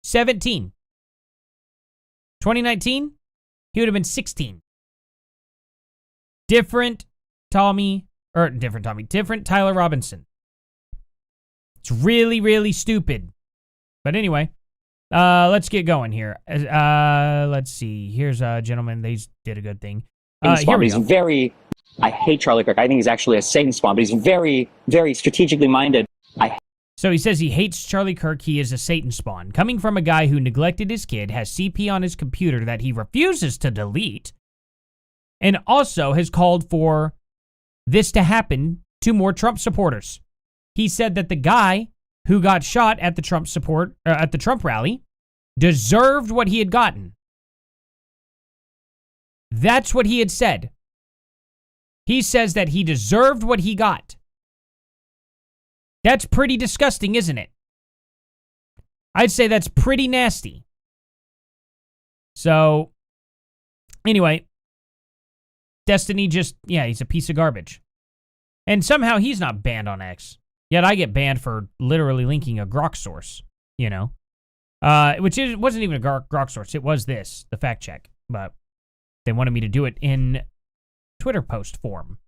17. 2019, he would have been 16. Different Tyler Robinson. It's really, really stupid. But anyway, let's get going here. Let's see. Here's a gentleman. They did a good thing. Here we go. I hate Charlie Kirk. I think he's actually a Satan spawn, but he's very, very strategically minded. So he says he hates Charlie Kirk. He is a Satan spawn. Coming from a guy who neglected his kid, has CP on his computer that he refuses to delete, and also has called for this to happen to more Trump supporters. He said that the guy who got shot at the Trump rally deserved what he had gotten. That's what he had said. He says that he deserved what he got. That's pretty disgusting, isn't it? I'd say that's pretty nasty. So, anyway, Destiny he's a piece of garbage. And somehow he's not banned on X. Yet I get banned for literally linking a Grok source, you know. Wasn't even a Grok source. It was the fact check. But they wanted me to do it in Twitter post form.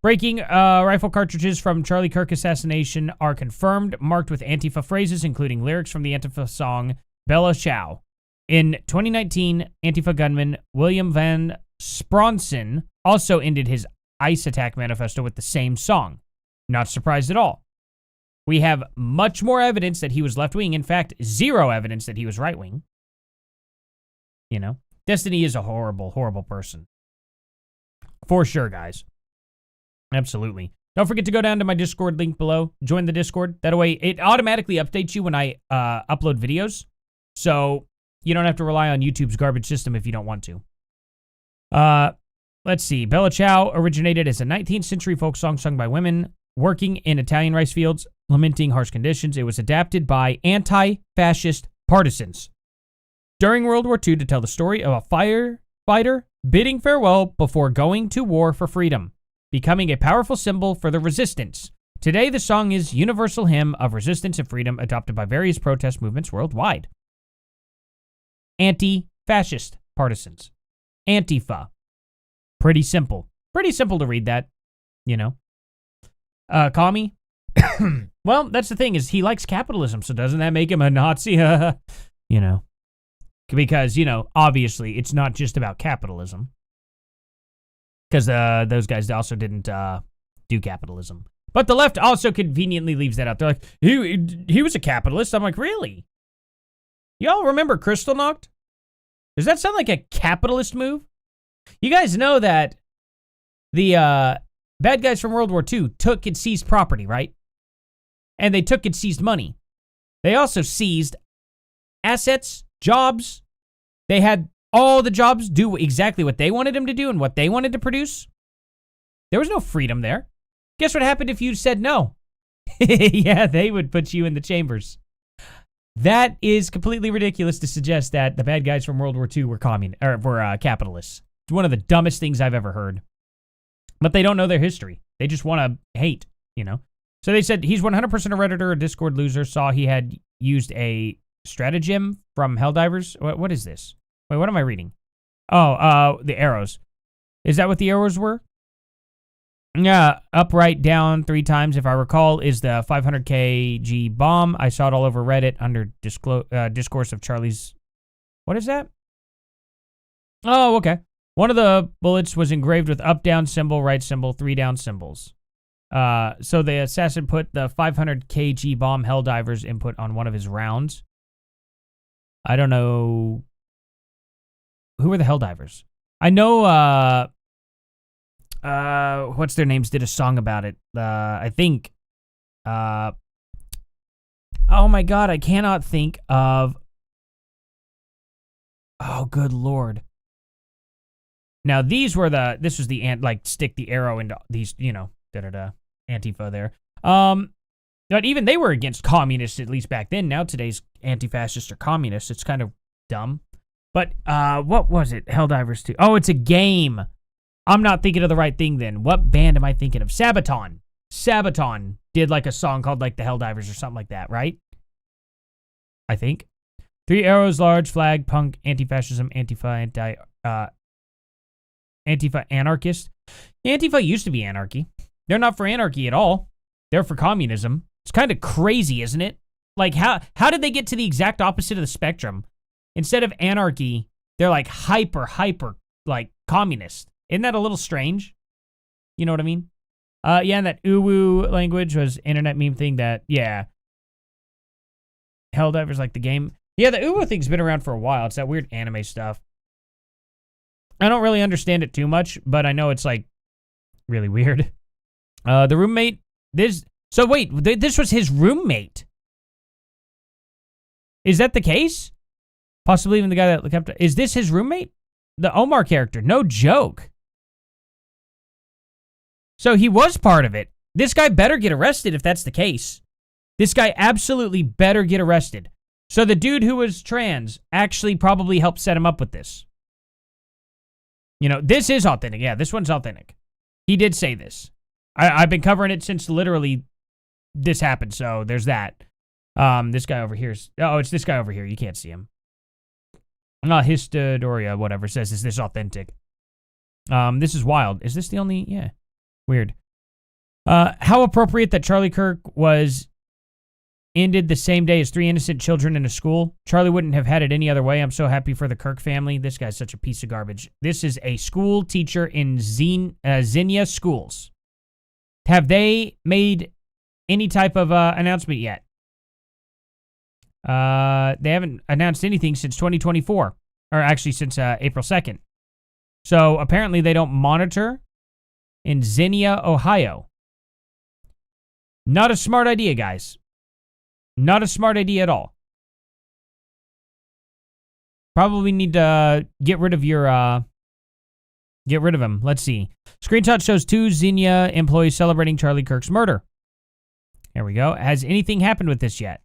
Breaking rifle cartridges from Charlie Kirk assassination are confirmed, marked with Antifa phrases, including lyrics from the Antifa song Bella Ciao. In 2019, Antifa gunman William Van Spronson also ended his ICE attack manifesto with the same song. Not surprised at all. We have much more evidence that he was left-wing. In fact, zero evidence that he was right-wing. You know, Destiny is a horrible, horrible person. For sure, guys. Absolutely. Don't forget to go down to my Discord link below. Join the Discord. That way, it automatically updates you when I upload videos. So you don't have to rely on YouTube's garbage system if you don't want to. Let's see. Bella Ciao originated as a 19th century folk song sung by women working in Italian rice fields, lamenting harsh conditions. It was adapted by anti-fascist partisans during World War II to tell the story of a firefighter bidding farewell before going to war for freedom, becoming a powerful symbol for the resistance. Today, the song is a universal hymn of resistance and freedom adopted by various protest movements worldwide. Anti-fascist partisans. Antifa. Pretty simple. Pretty simple to read that, you know. Call me. Well, that's the thing is he likes capitalism, so doesn't that make him a Nazi? You know, because, you know, obviously it's not just about capitalism. Because those guys also didn't do capitalism. But the left also conveniently leaves that out. They're like, he was a capitalist. I'm like, really? Y'all remember Kristallnacht? Does that sound like a capitalist move? You guys know that the bad guys from World War II took and seized property, right? And they took and seized money. They also seized assets, jobs. They had all the jobs do exactly what they wanted them to do and what they wanted to produce. There was no freedom there. Guess what happened if you said no? Yeah, they would put you in the chambers. That is completely ridiculous to suggest that the bad guys from World War II were capitalists. It's one of the dumbest things I've ever heard. But they don't know their history. They just want to hate, you know. So they said he's 100% a Redditor, a Discord loser, saw he had used a stratagem from Helldivers. What is this? Wait, what am I reading? Oh, the arrows. Is that what the arrows were? Yeah, up, right, down 3 times, if I recall, is the 500 kg bomb. I saw it all over Reddit under discourse of Charlie's... What is that? Oh, okay. One of the bullets was engraved with up, down symbol, right symbol, 3 down symbols. So the assassin put the 500 kg bomb Helldivers input on one of his rounds. I don't know... Who were the Helldivers? I know, what's their names did a song about it. I think, oh my God, I cannot think of, oh, good Lord. Now, this was the stick the arrow into these, you know, Antifa there. But even they were against communists, at least back then. Now, today's anti-fascists are communists. It's kind of dumb. But, what was it? Helldivers 2. Oh, it's a game. I'm not thinking of the right thing then. What band am I thinking of? Sabaton. Sabaton did like a song called like the Helldivers or something like that, right? I think. 3 arrows, large, flag, punk, anti-fascism, Antifa, Antifa anarchist. Antifa used to be anarchy. They're not for anarchy at all. They're for communism. It's kind of crazy, isn't it? Like, how did they get to the exact opposite of the spectrum? Instead of anarchy, they're like hyper, like communist. Isn't that a little strange? You know what I mean? Yeah, and that uwu language was internet meme thing that, yeah. Helldivers like the game. Yeah, the uwu thing's been around for a while. It's that weird anime stuff. I don't really understand it too much, but I know it's like really weird. The roommate, this was his roommate. Is that the case? Possibly even the guy that kept, is this his roommate? The Omar character, no joke. So he was part of it. This guy better get arrested if that's the case. This guy absolutely better get arrested. So the dude who was trans actually probably helped set him up with this. You know, this is authentic. Yeah, this one's authentic. He did say this. I've been covering it since literally this happened, so there's that. This guy over here is... Oh, it's this guy over here. You can't see him. Histodoria, whatever, says, is this authentic? This is wild. Is this the only... Yeah. Weird. How appropriate that Charlie Kirk was ended the same day as 3 innocent children in a school. Charlie wouldn't have had it any other way. I'm so happy for the Kirk family. This guy's such a piece of garbage. This is a school teacher in Xenia schools. Have they made any type of announcement yet? They haven't announced anything since 2024. Or actually since April 2nd. So apparently they don't monitor in Xenia, Ohio. Not a smart idea, guys. Not a smart idea at all. Probably need to get rid of your, get rid of him. Let's see. Screenshot shows 2 Xenia employees celebrating Charlie Kirk's murder. There we go. Has anything happened with this yet?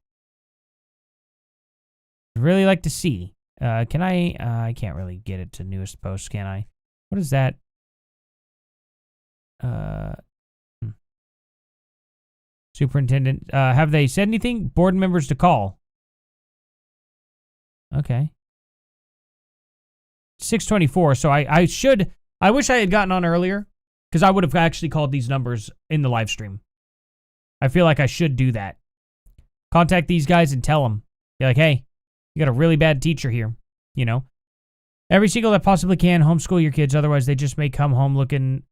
I'd really like to see. Can I can't really get it to newest posts, can I? What is that? Superintendent, have they said anything? Board members to call. Okay. 6:24, so I wish I had gotten on earlier, because I would have actually called these numbers in the live stream. I feel like I should do that. Contact these guys and tell them. Be like, hey, you got a really bad teacher here, you know? Every single that possibly can, homeschool your kids, otherwise they just may come home looking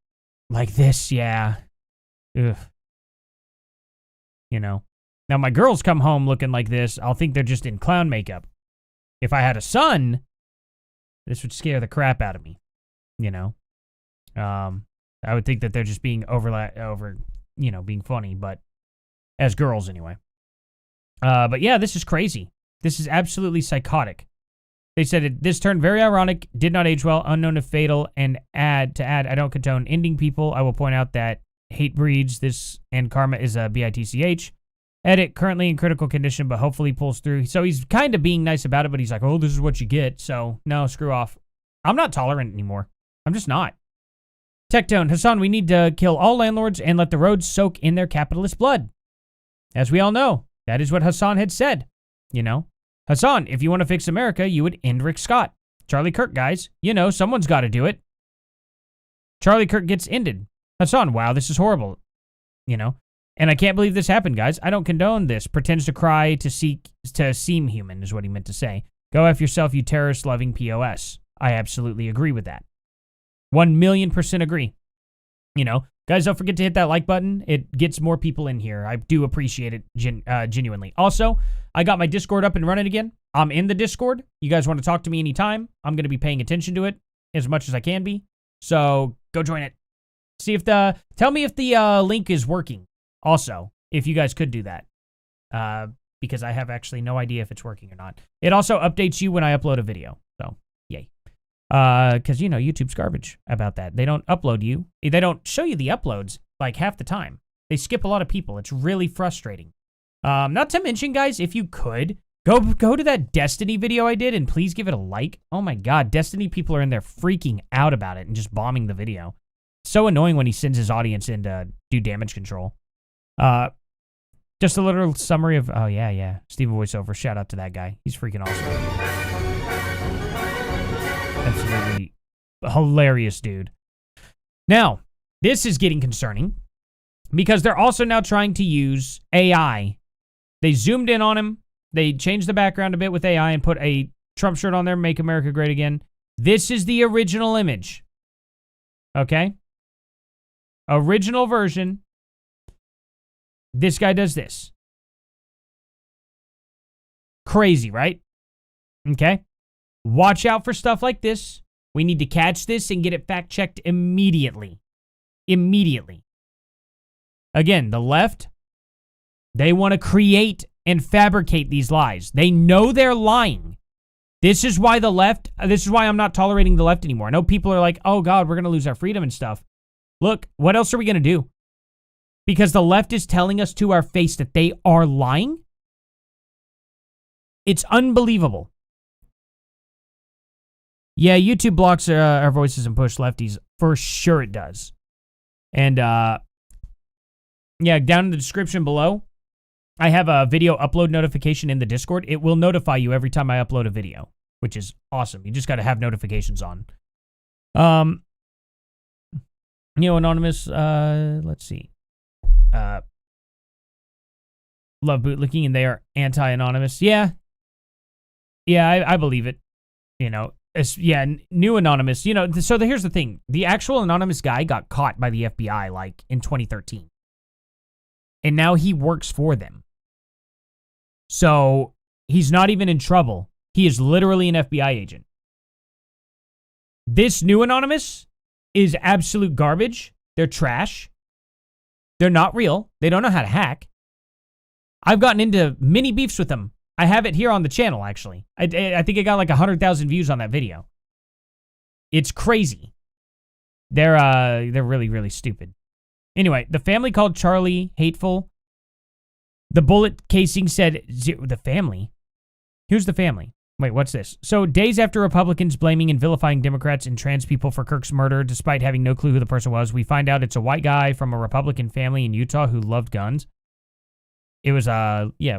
like this, yeah. Ugh. You know? Now, my girls come home looking like this, I'll think they're just in clown makeup. If I had a son, this would scare the crap out of me, you know? I would think that they're just being being funny, but as girls anyway. But yeah, this is crazy. This is absolutely psychotic. They said this turned very ironic, did not age well, unknown if fatal, and I don't condone ending people. I will point out that hate breeds this, and karma is a bitch. Edit, currently in critical condition, but hopefully pulls through. So he's kind of being nice about it, but he's like, oh, this is what you get. So no, screw off. I'm not tolerant anymore. I'm just not. Tectone, Hassan, we need to kill all landlords and let the roads soak in their capitalist blood. As we all know, that is what Hassan had said, you know? Hassan, if you want to fix America, you would end Rick Scott. Charlie Kirk, guys. You know, someone's got to do it. Charlie Kirk gets ended. Hassan, wow, this is horrible. You know? And I can't believe this happened, guys. I don't condone this. Pretends to cry to seem human is what he meant to say. Go F yourself, you terrorist-loving POS. I absolutely agree with that. 1,000,000% agree. You know? Guys, don't forget to hit that like button. It gets more people in here. I do appreciate it genuinely. Also, I got my Discord up and running again. I'm in the Discord. You guys want to talk to me anytime. I'm going to be paying attention to it as much as I can be. So go join it. Tell me if the link is working. Also, if you guys could do that. Because I have actually no idea if it's working or not. It also updates you when I upload a video. So, yay. Because, you know, YouTube's garbage about that. They don't upload you. They don't show you the uploads like half the time. They skip a lot of people. It's really frustrating. Not to mention, guys, if you could, go to that Destiny video I did and please give it a like. Oh my God, Destiny people are in there freaking out about it and just bombing the video. It's so annoying when he sends his audience in to do damage control. Just a little summary of, oh yeah, Steven voiceover. Shout out to that guy. He's freaking awesome. Absolutely hilarious dude. Now, this is getting concerning because they're also now trying to use AI. They zoomed in on him. They changed the background a bit with AI and put a Trump shirt on there, Make America Great Again. This is the original image. Okay? Original version. This guy does this. Crazy, right? Okay? Watch out for stuff like this. We need to catch this and get it fact-checked immediately. Immediately. Again, the left, they want to create and fabricate these lies. They know they're lying. This is why I'm not tolerating the left anymore. I know people are like, oh God, we're going to lose our freedom and stuff. Look, what else are we going to do? Because the left is telling us to our face that they are lying. It's unbelievable. Yeah, YouTube blocks our voices and push lefties. For sure it does. And, yeah, down in the description below, I have a video upload notification in the Discord. It will notify you every time I upload a video, which is awesome. You just got to have notifications on. You know, Anonymous, let's see. Love bootlicking, and they are anti-anonymous. Yeah, I believe it. You know, new Anonymous. You know, so here's the thing. The actual anonymous guy got caught by the FBI, like, in 2013. And now he works for them. So, he's not even in trouble. He is literally an FBI agent. This new Anonymous is absolute garbage. They're trash. They're not real. They don't know how to hack. I've gotten into many beefs with them. I have it here on the channel, actually. I think it got like 100,000 views on that video. It's crazy. They're really, really stupid. Anyway, the family called Charlie hateful. The bullet casing said, the family? Who's the family? Wait, what's this? So, days after Republicans blaming and vilifying Democrats and trans people for Kirk's murder, despite having no clue who the person was, we find out it's a white guy from a Republican family in Utah who loved guns. It was,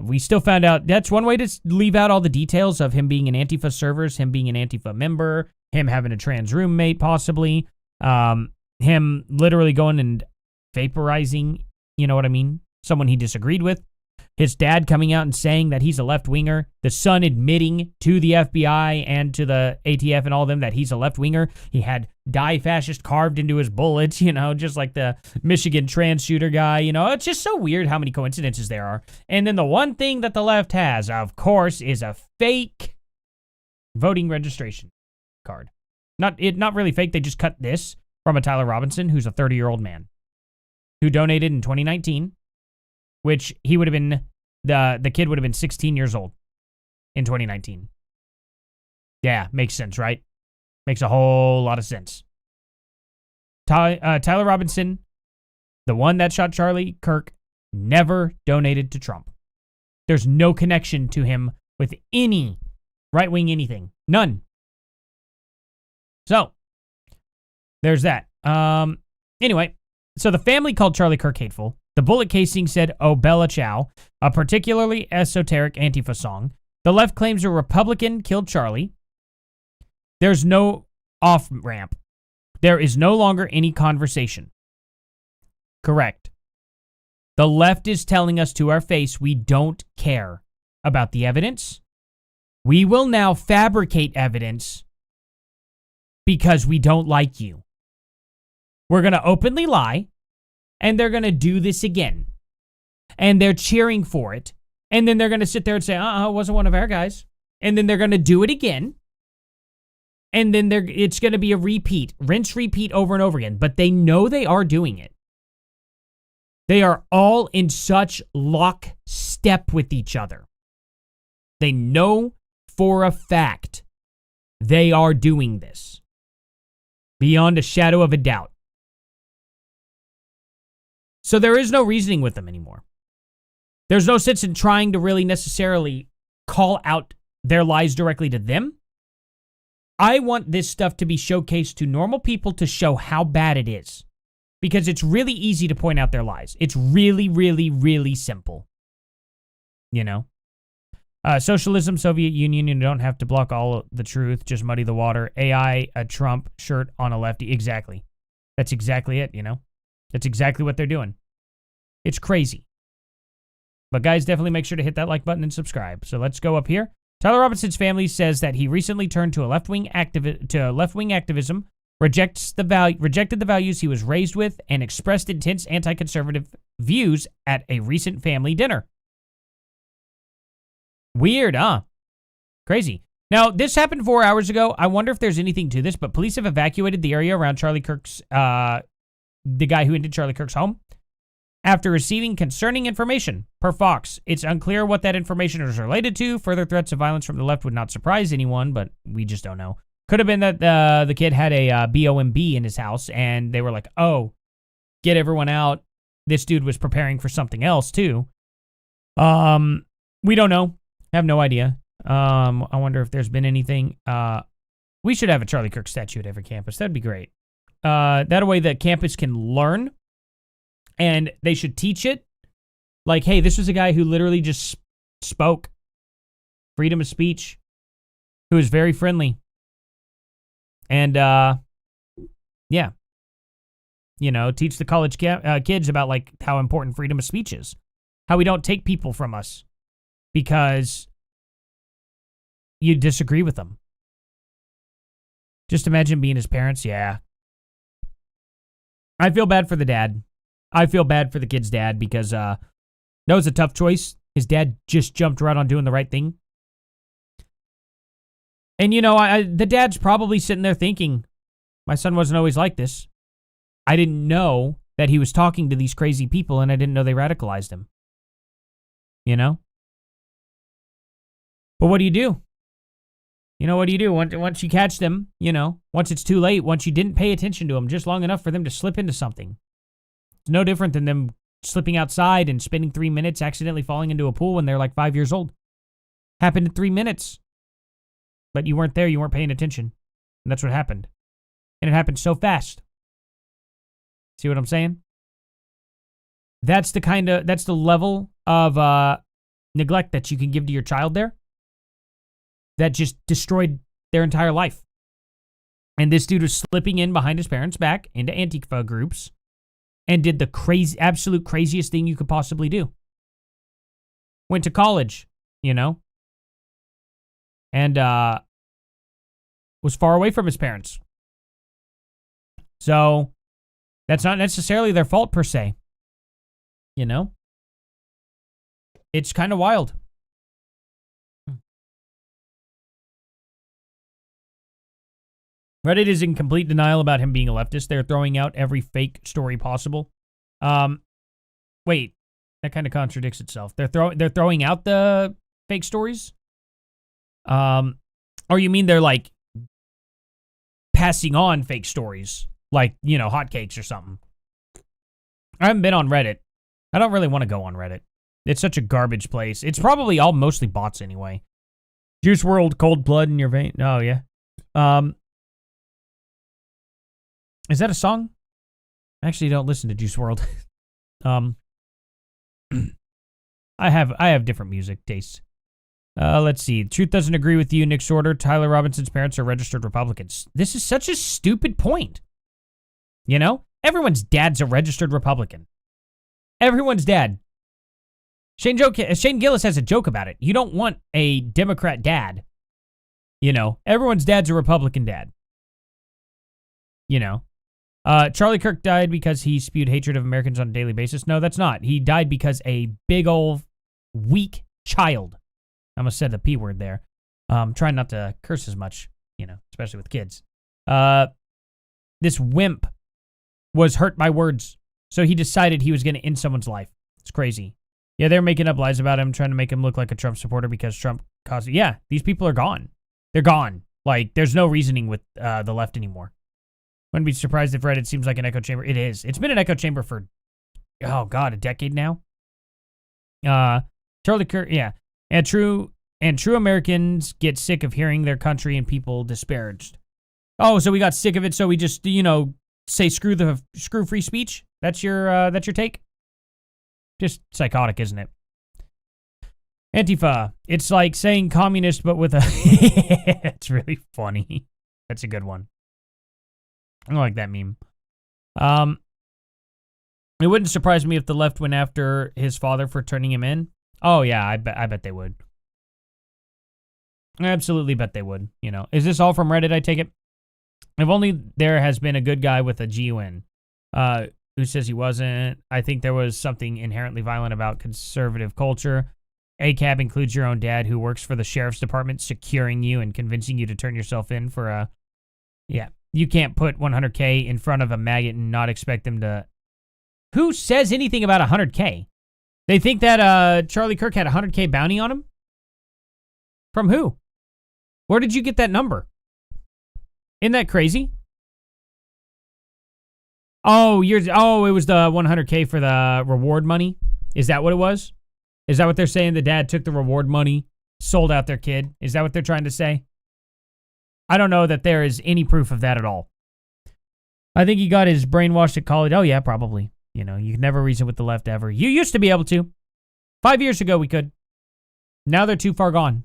we still found out. That's one way to leave out all the details of him being an Antifa servers, him being an Antifa member, him having a trans roommate, possibly, him literally going and vaporizing, you know what I mean? someone he disagreed with. His dad coming out and saying that he's a left-winger. The son admitting to the FBI and to the ATF and all of them that he's a left-winger. He had die fascist carved into his bullets, just like the Michigan trans shooter guy. It's just so weird how many coincidences there are. And then the one thing that the left has, of course, is a fake voting registration card. Not really fake. They just cut this from a Tyler Robinson, who's a 30-year-old man who donated in 2019. Which he would have been, the kid would have been 16 years old in 2019. Yeah, makes sense, right? Makes a whole lot of sense. Tyler Robinson, the one that shot Charlie Kirk, never donated to Trump. There's no connection to him with any right-wing anything. None. So, there's that. Anyway, so the family called Charlie Kirk hateful. The bullet casing said, "Oh, Bella Ciao," a particularly esoteric Antifa song. The left claims a Republican killed Charlie. There's no off-ramp. There is no longer any conversation. Correct. The left is telling us to our face we don't care about the evidence. We will now fabricate evidence because we don't like you. We're going to openly lie. And they're going to do this again. And they're cheering for it. And then they're going to sit there and say, it wasn't one of our guys. And then they're going to do it again. And then it's going to be a repeat. Rinse, repeat over and over again. But they know they are doing it. They are all in such lockstep with each other. They know for a fact they are doing this. Beyond a shadow of a doubt. So there is no reasoning with them anymore. There's no sense in trying to really necessarily call out their lies directly to them. I want this stuff to be showcased to normal people to show how bad it is. Because it's really easy to point out their lies. It's really, really, really simple. Socialism, Soviet Union, you don't have to block all the truth, just muddy the water. AI, a Trump shirt on a lefty. Exactly. That's exactly it, That's exactly what they're doing. It's crazy. But guys, definitely make sure to hit that like button and subscribe. So let's go up here. Tyler Robinson's family says that he recently turned to left-wing activism, rejected the values he was raised with, and expressed intense anti-conservative views at a recent family dinner. Weird, huh? Crazy. Now, this happened 4 hours ago. I wonder if there's anything to this, but police have evacuated the area around Charlie Kirk's, the guy who ended Charlie Kirk's home, after receiving concerning information. Per Fox, it's unclear what that information is related to. Further threats of violence from the left would not surprise anyone, but we just don't know. Could have been that the kid had a BOMB in his house, and they were like, oh, get everyone out. This dude was preparing for something else, too. We don't know. Have no idea. I wonder if there's been anything. We should have a Charlie Kirk statue at every campus. That'd be great. That way the campus can learn, and they should teach it. Like, hey, this was a guy who literally just spoke. Freedom of speech. Who is very friendly. And, yeah. Teach the college kids about, like, how important freedom of speech is. How we don't take people from us because you disagree with them. Just imagine being his parents. Yeah. I feel bad for the dad. I feel bad for the kid's dad because that was a tough choice. His dad just jumped right on doing the right thing. And, the dad's probably sitting there thinking, my son wasn't always like this. I didn't know that he was talking to these crazy people, and I didn't know they radicalized him. But what do you do? What do you do? Once you catch them, once it's too late, once you didn't pay attention to them just long enough for them to slip into something. It's no different than them slipping outside and spending 3 minutes accidentally falling into a pool when they're like 5 years old. Happened in 3 minutes. But you weren't there, you weren't paying attention. And that's what happened. And it happened so fast. See what I'm saying? That's the level of neglect that you can give to your child there. That just destroyed their entire life. And this dude was slipping in behind his parents' back into Antifa groups and did the absolute craziest thing you could possibly do. Went to college, you know, and was far away from his parents. So that's not necessarily their fault per se. You know? It's kind of wild. Reddit is in complete denial about him being a leftist. They're throwing out every fake story possible. Wait, that kind of contradicts itself. They're throwing out the fake stories? Or you mean they're like passing on fake stories, like, you know, hotcakes or something? I haven't been on Reddit. I don't really want to go on Reddit. It's such a garbage place. It's probably all mostly bots anyway. Juice World, cold blood in your vein. Oh yeah. Is that a song? I actually don't listen to Juice World. I have different music tastes. Let's see. Truth doesn't agree with you, Nick Shorter. Tyler Robinson's parents are registered Republicans. This is such a stupid point. You know? Everyone's dad's a registered Republican. Everyone's dad. Shane Gillis has a joke about it. You don't want a Democrat dad. You know? Everyone's dad's a Republican dad. You know? Charlie Kirk died because he spewed hatred of Americans on a daily basis. No, that's not. He died because a big old weak child. I almost said the P word there. Trying not to curse as much, you know, especially with kids. This wimp was hurt by words, so he decided he was going to end someone's life. It's crazy. Yeah, they're making up lies about him, trying to make him look like a Trump supporter because Trump caused it. Yeah, these people are gone. They're gone. Like, there's no reasoning with the left anymore. Wouldn't be surprised if Reddit seems like an echo chamber. It is. It's been an echo chamber for, oh God, a decade now. Charlie Kirk, yeah. And true Americans get sick of hearing their country and people disparaged. Oh, so we got sick of it, so we just, you know, say screw free speech? That's your take? Just psychotic, isn't it? Antifa. It's like saying communist, but with a... It's really funny. That's a good one. I like that meme. It wouldn't surprise me if the left went after his father for turning him in. Oh, yeah, I bet they would. I absolutely bet they would. You know, is this all from Reddit, I take it? If only there has been a good guy with a GUN who says he wasn't. I think there was something inherently violent about conservative culture. ACAB includes your own dad who works for the sheriff's department securing you and convincing you to turn yourself in for a... Yeah, you can't put 100K in front of a maggot and not expect them to... Who says anything about 100K? They think that Charlie Kirk had a 100K bounty on him? From who? Where did you get that number? Isn't that crazy? Oh, it was the 100K for the reward money? Is that what it was? Is that what they're saying? The dad took the reward money, sold out their kid? Is that what they're trying to say? I don't know that there is any proof of that at all. I think he got his brainwashed at college. Oh, yeah, probably. You know, you can never reason with the left ever. You used to be able to. 5 years ago, we could. Now they're too far gone.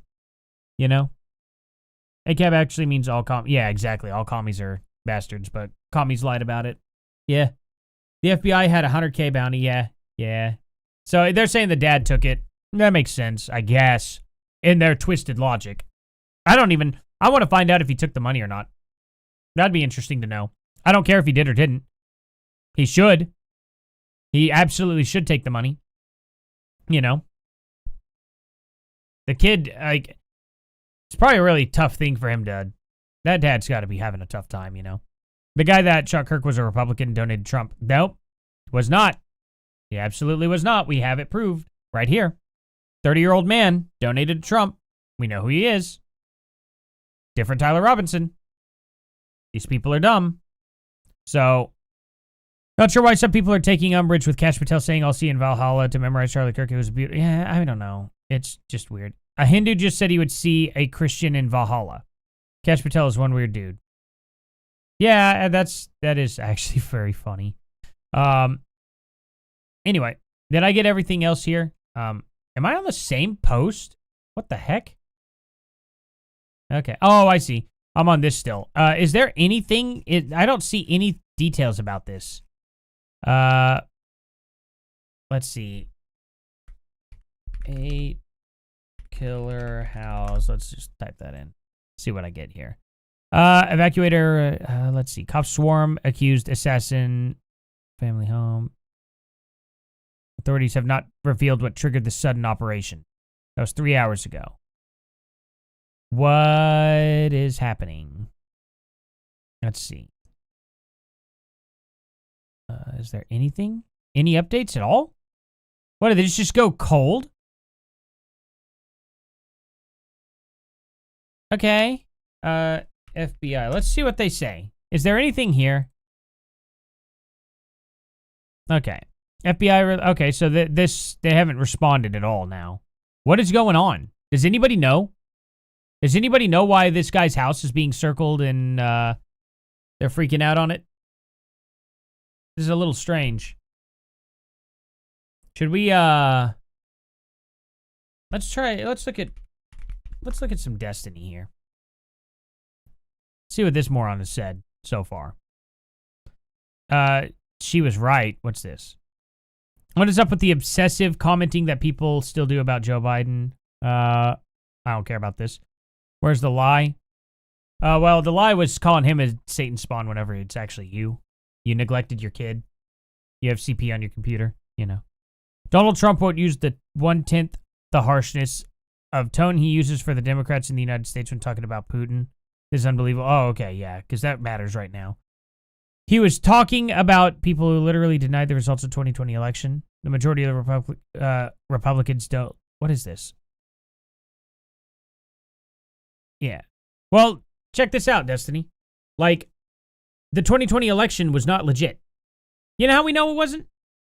You know? ACAB actually means all yeah, exactly. All commies are bastards, but commies lied about it. Yeah. The FBI had a 100K bounty. Yeah. So they're saying the dad took it. That makes sense, I guess, in their twisted logic. I want to find out if he took the money or not. That'd be interesting to know. I don't care if he did or didn't. He should. He absolutely should take the money. You know? The kid, like, it's probably a really tough thing for him to... That dad's got to be having a tough time, you know? The guy that shot Kirk was a Republican, donated Trump. Nope. Was not. He absolutely was not. We have it proved right here. 30-year-old man donated to Trump. We know who he is. Different Tyler Robinson. These people are dumb. So, not sure why some people are taking umbrage with Kash Patel saying, I'll see you in Valhalla to memorize Charlie Kirk. It was beautiful. Yeah, I don't know. It's just weird. A Hindu just said he would see a Christian in Valhalla. Kash Patel is one weird dude. Yeah, that is actually very funny. Anyway, did I get everything else here? Am I on the same post? What the heck? Okay. Oh, I see. I'm on this still. Is there anything? I don't see any details about this. Let's see. 8 killer house. Let's just type that in. See what I get here. Evacuator. Let's see. Cops swarm. Accused assassin. Family home. Authorities have not revealed what triggered the sudden operation. That was 3 hours ago. What is happening? Let's see. Is there anything? Any updates at all? What, did they just go cold? Okay. FBI. Let's see what they say. Is there anything here? Okay. FBI. Okay, so they haven't responded at all now. What is going on? Does anybody know? Does anybody know why this guy's house is being circled and they're freaking out on it? This is a little strange. Should we let's look at some Destiny here. See what this moron has said so far. She was right. What's this? What is up with the obsessive commenting that people still do about Joe Biden? I don't care about this. Where's the lie? Well, the lie was calling him a Satan spawn whenever it's actually you. You neglected your kid. You have CP on your computer, you know. Donald Trump won't use the 1/10 the harshness of tone he uses for the Democrats in the United States when talking about Putin. This is unbelievable. Oh, okay, yeah, because that matters right now. He was talking about people who literally denied the results of the 2020 election. The majority of the Republicans don't. What is this? Yeah. Well, check this out, Destiny. Like, the 2020 election was not legit. You know how we know it wasn't?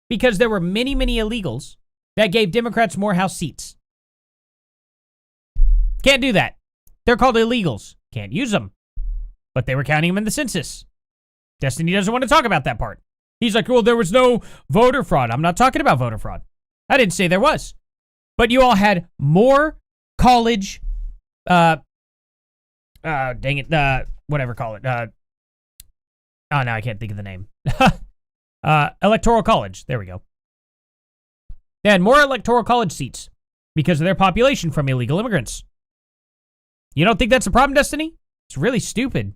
Because there were many, many illegals that gave Democrats more House seats. Can't do that. They're called illegals. Can't use them. But they were counting them in the census. Destiny doesn't want to talk about that part. He's like, well, there was no voter fraud. I'm not talking about voter fraud. I didn't say there was. But you all had more college, dang it, whatever, call it. Oh, no, I can't think of the name. Electoral college. There we go. They had more electoral college seats because of their population from illegal immigrants. You don't think that's a problem, Destiny? It's really stupid.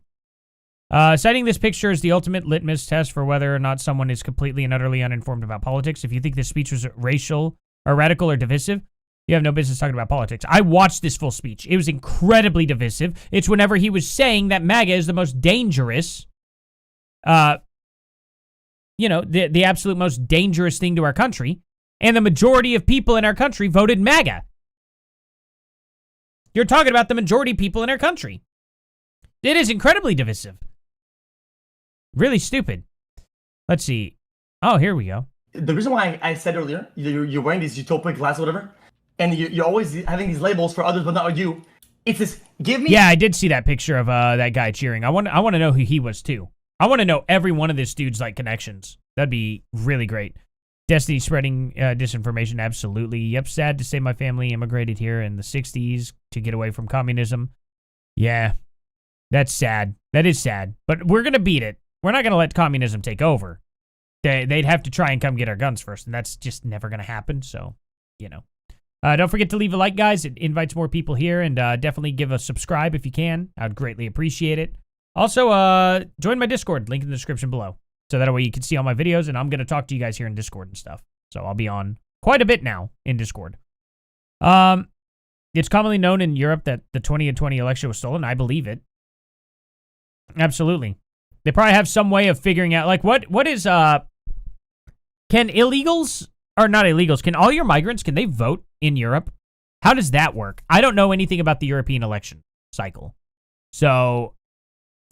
Citing this picture as the ultimate litmus test for whether or not someone is completely and utterly uninformed about politics. If you think this speech was racial or radical or divisive, you have no business talking about politics. I watched this full speech. It was incredibly divisive. It's whenever he was saying that MAGA is the most dangerous, the absolute most dangerous thing to our country. And the majority of people in our country voted MAGA. You're talking about the majority of people in our country. It is incredibly divisive. Really stupid. Let's see. Oh, here we go. The reason why I said earlier, you're wearing these utopic glasses or whatever, and you're always having these labels for others but not you. It's this, give me... Yeah, I did see that picture of that guy cheering. I want to know who he was too. I want to know every one of this dude's like connections. That'd be really great. Destiny spreading disinformation, absolutely. Yep, sad to say my family immigrated here in the 60s to get away from communism. Yeah, that's sad. That is sad. But we're going to beat it. We're not going to let communism take over. They'd have to try and come get our guns first, and that's just never going to happen, so, you know. Don't forget to leave a like, guys. It invites more people here, and definitely give a subscribe if you can. I would greatly appreciate it. Also, join my Discord, link in the description below. So that way you can see all my videos, and I'm going to talk to you guys here in Discord and stuff. So I'll be on quite a bit now in Discord. It's commonly known in Europe that the 2020 election was stolen. I believe it. Absolutely. They probably have some way of figuring out, like, what is, can illegals, or not illegals, can all your migrants, can they vote in Europe? How does that work? I don't know anything about the European election cycle. So,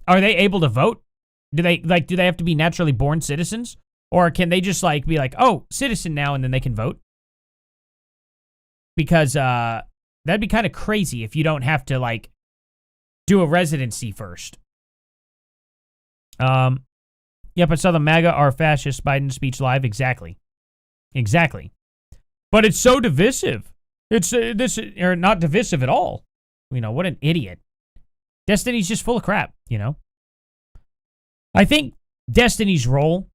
are they able to vote? Do they have to be naturally born citizens? Or can they just, like, be like, oh, citizen now, and then they can vote? Because, that'd be kind of crazy if you don't have to, like, do a residency first. Yep, I saw the MAGA are fascist Biden speech live. Exactly. Exactly. But it's so divisive. It's, or not divisive at all. You know, what an idiot. Destiny's just full of crap, you know? I think Destiny's role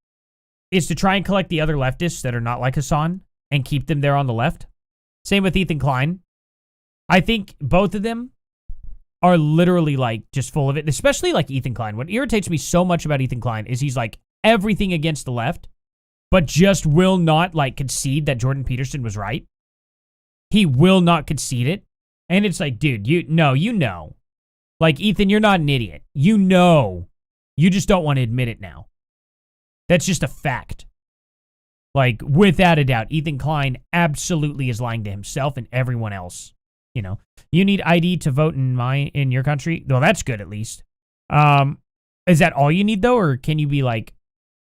is to try and collect the other leftists that are not like Hassan and keep them there on the left. Same with Ethan Klein. I think both of them are literally like just full of it, especially like Ethan Klein. What irritates me so much about Ethan Klein is he's like everything against the left, but just will not like concede that Jordan Peterson was right. He will not concede it. And it's like, dude, you know. Like, Ethan, you're not an idiot. You know. You just don't want to admit it now. That's just a fact. Like, without a doubt, Ethan Klein absolutely is lying to himself and everyone else. You know, you need ID to vote in your country. Well, that's good at least. Is that all you need though, or can you be like,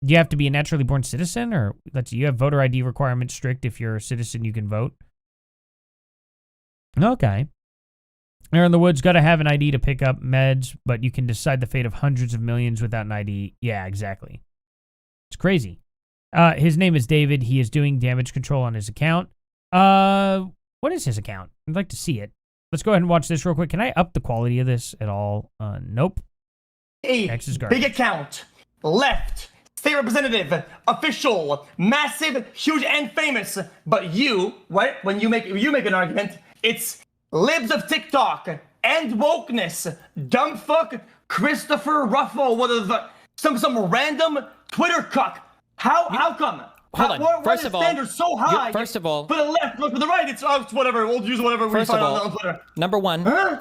do you have to be a naturally born citizen, or let's see, you have voter ID requirements strict. If you're a citizen, you can vote. Okay. They're in the woods, got to have an ID to pick up meds, but you can decide the fate of hundreds of millions without an ID. Yeah, exactly. It's crazy. His name is David. He is doing damage control on his account. What is his account? I'd like to see it. Let's go ahead and watch this real quick. Can I up the quality of this at all? Nope. X is garbage. Big account, left, state representative, official, massive, huge, and famous. But you, right? When you make an argument, it's libs of TikTok and wokeness, dumb fuck, Christopher Ruffalo, what is the some random Twitter cuck. How come? Hold on. Why First are of the all, standards so high? first of all, for the left, look for the right. It's whatever. We'll use whatever we First find of all, on Twitter. number one. Huh?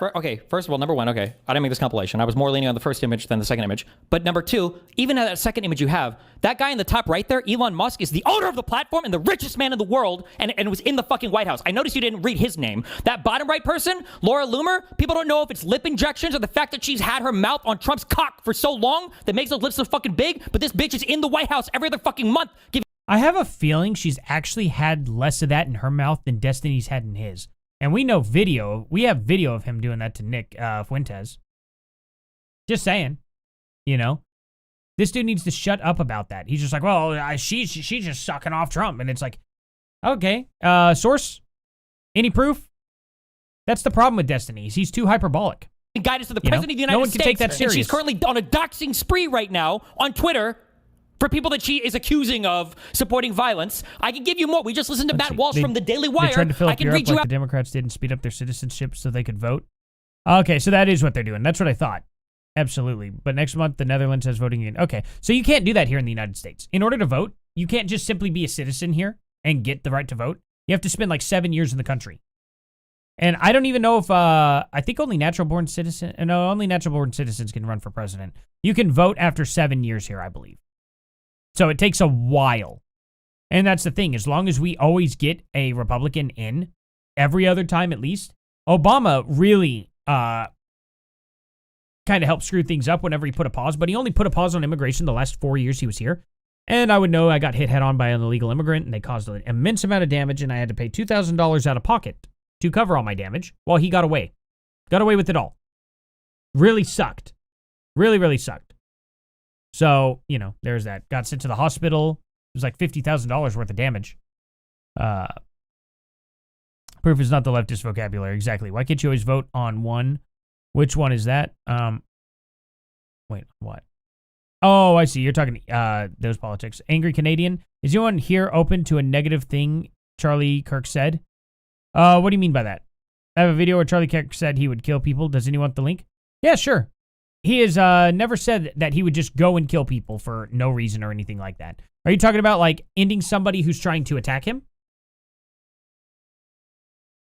First of all, number one. Okay, I didn't make this compilation. I was more leaning on the first image than the second image. But number two, even at that second image you have, that guy in the top right there, Elon Musk, is the owner of the platform and the richest man in the world, and was in the fucking White House. I noticed you didn't read his name. That bottom right person, Laura Loomer, people don't know if it's lip injections or the fact that she's had her mouth on Trump's cock for so long that makes those lips so fucking big, but this bitch is in the White House every other fucking month. I have a feeling she's actually had less of that in her mouth than Destiny's had in his. And we have video of him doing that to Nick Fuentes. Just saying. You know? This dude needs to shut up about that. He's just like, well, she's just sucking off Trump. And it's like, okay, source? Any proof? That's the problem with Destiny. He's too hyperbolic. Guidance to the president of the United States. No one can take that serious. And she's currently on a doxing spree right now on Twitter for people that she is accusing of supporting violence. I can give you more. We just listened to Matt Walsh from the Daily Wire. They tried to fill I up can Europe read you like out. the Democrats did and speed up their citizenship so they could vote. Okay, so that is what they're doing. That's what I thought. Absolutely. But next month, the Netherlands has voting in. Okay, so you can't do that here in the United States. In order to vote, you can't just simply be a citizen here and get the right to vote. You have to spend like 7 years in the country. And I don't even know if, I think only natural-born citizens can run for president. You can vote after 7 years here, I believe. So it takes a while. And that's the thing. As long as we always get a Republican in, every other time at least, Obama really kind of helped screw things up whenever he put a pause. But he only put a pause on immigration the last 4 years he was here. And I would know I got hit head on by an illegal immigrant, and they caused an immense amount of damage, and I had to pay $2,000 out of pocket to cover all my damage while he got away. Got away with it all. Really sucked. Really, really sucked. So, you know, there's that. Got sent to the hospital. It was like $50,000 worth of damage. Proof is not the leftist vocabulary. Exactly. Why can't you always vote on one? Which one is that? Wait, what? Oh, I see. You're talking those politics. Angry Canadian. Is anyone here open to a negative thing Charlie Kirk said? What do you mean by that? I have a video where Charlie Kirk said he would kill people. Does anyone want the link? Yeah, sure. He has never said that he would just go and kill people for no reason or anything like that. Are you talking about like ending somebody who's trying to attack him?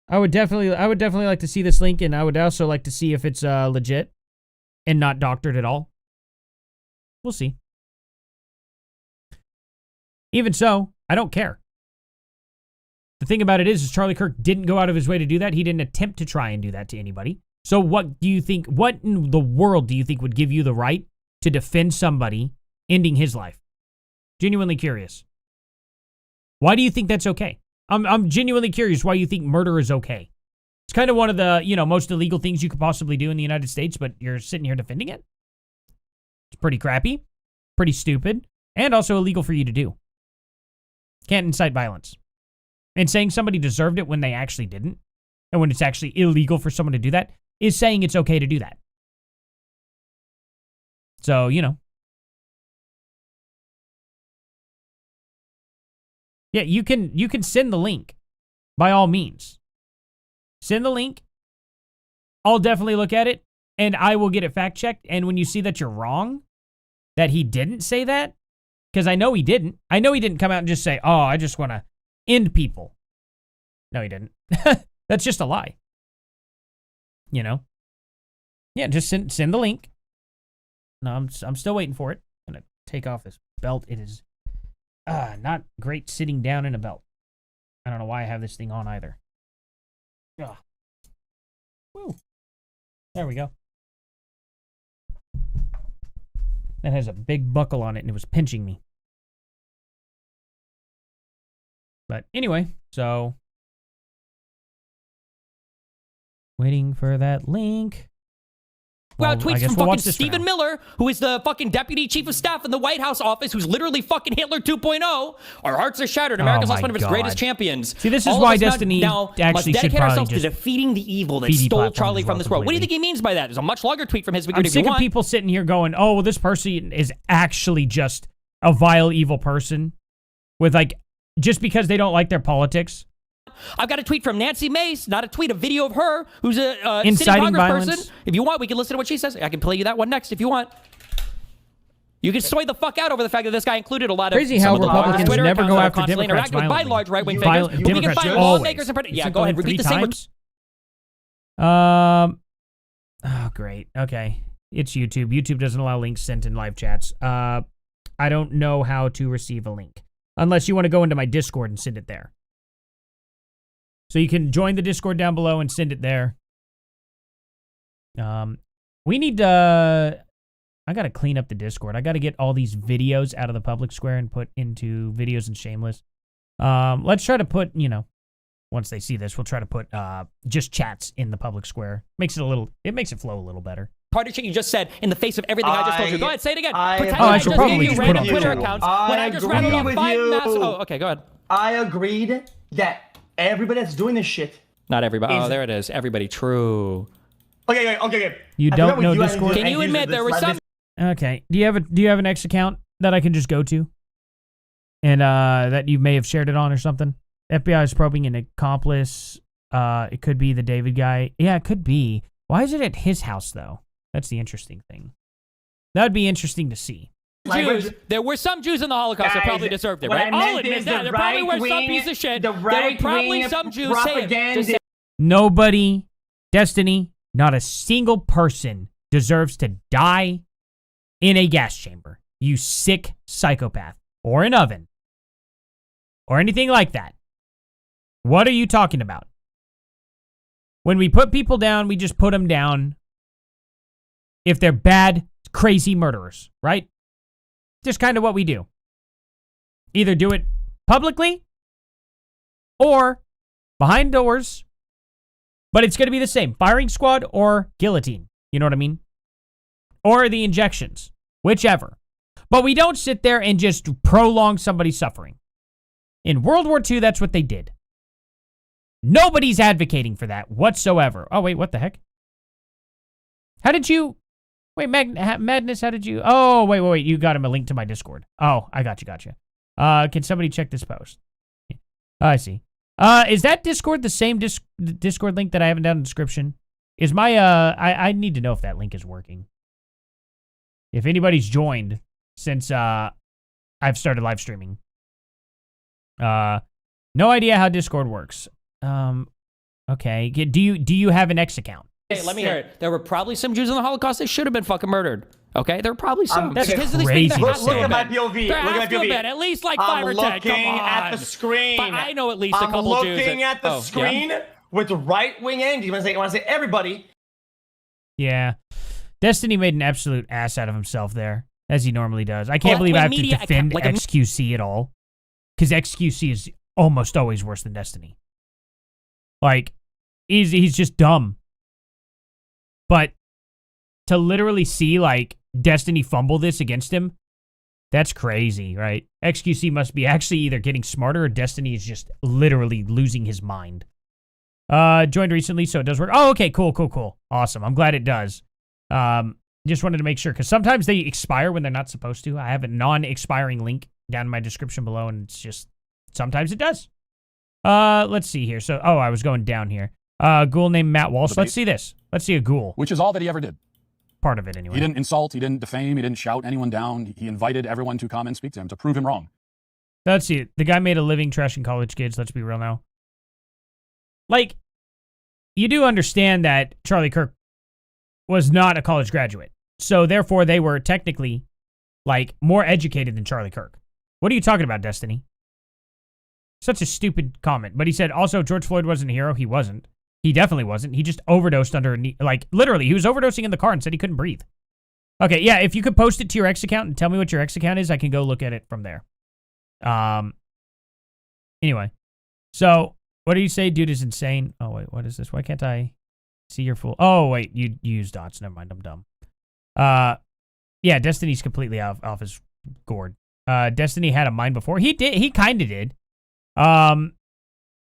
I would definitely like to see this link, and I would also like to see if it's legit and not doctored at all. We'll see. Even so, I don't care. The thing about it is Charlie Kirk didn't go out of his way to do that. He didn't attempt to try and do that to anybody. So what in the world do you think would give you the right to defend somebody ending his life? Genuinely curious. Why do you think that's okay? I'm genuinely curious why you think murder is okay. It's kind of one of the, most illegal things you could possibly do in the United States, but you're sitting here defending it? It's pretty crappy, pretty stupid, and also illegal for you to do. Can't incite violence. And saying somebody deserved it when they actually didn't, and when it's actually illegal for someone to do that, is saying it's okay to do that. So, Yeah, you can send the link by all means. Send the link. I'll definitely look at it and I will get it fact checked. And when you see that you're wrong, that he didn't say that, because I know he didn't. I know he didn't come out and just say, "Oh, I just want to end people." No, he didn't. That's just a lie. You know? Yeah, just send the link. No, I'm still waiting for it. I'm gonna take off this belt. It is not great sitting down in a belt. I don't know why I have this thing on either. Ugh. Woo. There we go. That has a big buckle on it and it was pinching me. But anyway, so waiting for that link. Well, I tweets guess from we'll fucking watch this for Stephen now. Miller, who is the fucking deputy chief of staff in the White House office, who's literally fucking Hitler 2.0. Our hearts are shattered. America's Oh lost my one of its God. greatest champions. See, this is All of why us Destiny now must actually should dedicate probably ourselves to just defeating the evil that be stole deplatformed Charlie as from well this world. What do you completely. think he means by that? There's a much longer tweet from his. We I'm could if sick you of want. people sitting here going, "Oh, well, this person is actually just a vile, evil person," with like just because they don't like their politics. I've got a tweet from Nancy Mace, not a tweet, a video of her, who's a sitting Inciting congressperson. violence. If you want, we can listen to what she says. I can play you that one next if you want. You can soy the fuck out over the fact that this guy included a lot of Crazy some how of the Republicans Twitter never accounts go that are after constantly Democrats interacting with by violently. large right-wing Violent- figures. We can Democrats find always. lawmakers and It's yeah, like go ahead, going repeat the 3 same. times. Oh, great. Okay. It's YouTube. YouTube doesn't allow links sent in live chats. I don't know how to receive a link. Unless you want to go into my Discord and send it there. So you can join the Discord down below and send it there. We need to... I got to clean up the Discord. I got to get all these videos out of the public square and put into videos and shameless. Let's try to put, you know, once they see this, we'll try to put just chats in the public square. Makes it flow a little better. Part of shit you just said in the face of everything I just told you. Go ahead, say it again. Pretend I like should just probably gave you just put random on Twitter YouTube. accounts when I just rattled off with 5 you. massive... Oh, okay, go ahead. I agreed that everybody that's doing this shit. Not everybody. Oh, Is- there it is. Everybody. True. Okay. You I don't forgot what know you Discord? Can you admit there was some... Okay. Do you have an X account that I can just go to? And that you may have shared it on or something? FBI is probing an accomplice. It could be the David guy. Yeah, it could be. Why is it at his house though? That's the interesting thing. That would be interesting to see. Jews, there were some Jews in the Holocaust that Guys, probably deserved it, what right? I I'll meant admit is that. the There probably were some right-wing- piece of shit. the There were probably right-wing some Jews saying propaganda. Nobody, Destiny, not a single person deserves to die in a gas chamber. You sick psychopath. Or an oven. Or anything like that. What are you talking about? When we put people down, we just put them down if they're bad, crazy murderers, right? Just kind of what we do. Either do it publicly or behind doors, but it's going to be the same. Firing squad or guillotine. You know what I mean? Or the injections. Whichever. But we don't sit there and just prolong somebody's suffering. In World War II, that's what they did. Nobody's advocating for that whatsoever. Oh, wait, what the heck? How did you... Wait, Madness, how did you... Oh, wait. You got him a link to my Discord. Oh, I gotcha. Can somebody check this post? I see. Is that Discord the same Discord link that I have down in the description? Is my... I need to know if that link is working. If anybody's joined since I've started live streaming. No idea how Discord works. Okay. Do you have an X account? Hey, let me hear it. There were probably some Jews in the Holocaust that should have been fucking murdered. Okay? There were probably some. That's Because of this crazy thing, to there has say. to Look have at my been. POV. There Look has at my to have POV. been at least like 5 I'm or 10. Come looking on. at the screen. But I know at least a I'm couple Jews. looking at the screen with the right-wing angles. When I say everybody. Yeah. Destiny made an absolute ass out of himself there, as he normally does. I can't Well, believe I have to media defend account- like a- XQC at all. Because XQC is almost always worse than Destiny. Like, he's just dumb. But to literally see, like, Destiny fumble this against him, that's crazy, right? XQC must be actually either getting smarter or Destiny is just literally losing his mind. Joined recently, so it does work. Oh, okay, cool. Awesome. I'm glad it does. Just wanted to make sure, because sometimes they expire when they're not supposed to. I have a non-expiring link down in my description below, and it's just Sometimes it does. Let's see here. So, I was going down here. Ghoul named Matt Walsh. Let's see this. Let's see a ghoul. Which is all that he ever did. Part of it, anyway. He didn't insult, he didn't defame, he didn't shout anyone down. He invited everyone to come and speak to him to prove him wrong. Let's see. The guy made a living trashing college kids. Let's be real now. Like, you do understand that Charlie Kirk was not a college graduate. So, therefore, they were technically, like, more educated than Charlie Kirk. What are you talking about, Destiny? Such a stupid comment. But he said, also, George Floyd wasn't a hero. He wasn't. He definitely wasn't. He just overdosed under, like, literally, he was overdosing in the car and said he couldn't breathe. Okay, yeah, if you could post it to your X account and tell me what your X account is, I can go look at it from there. Anyway. So, what do you say? Dude is insane. Oh, wait, what is this? Why can't I see your full... Oh, wait, you use dots. Never mind, I'm dumb. Yeah, Destiny's completely off his gourd. Destiny had a mind before. He kind of did.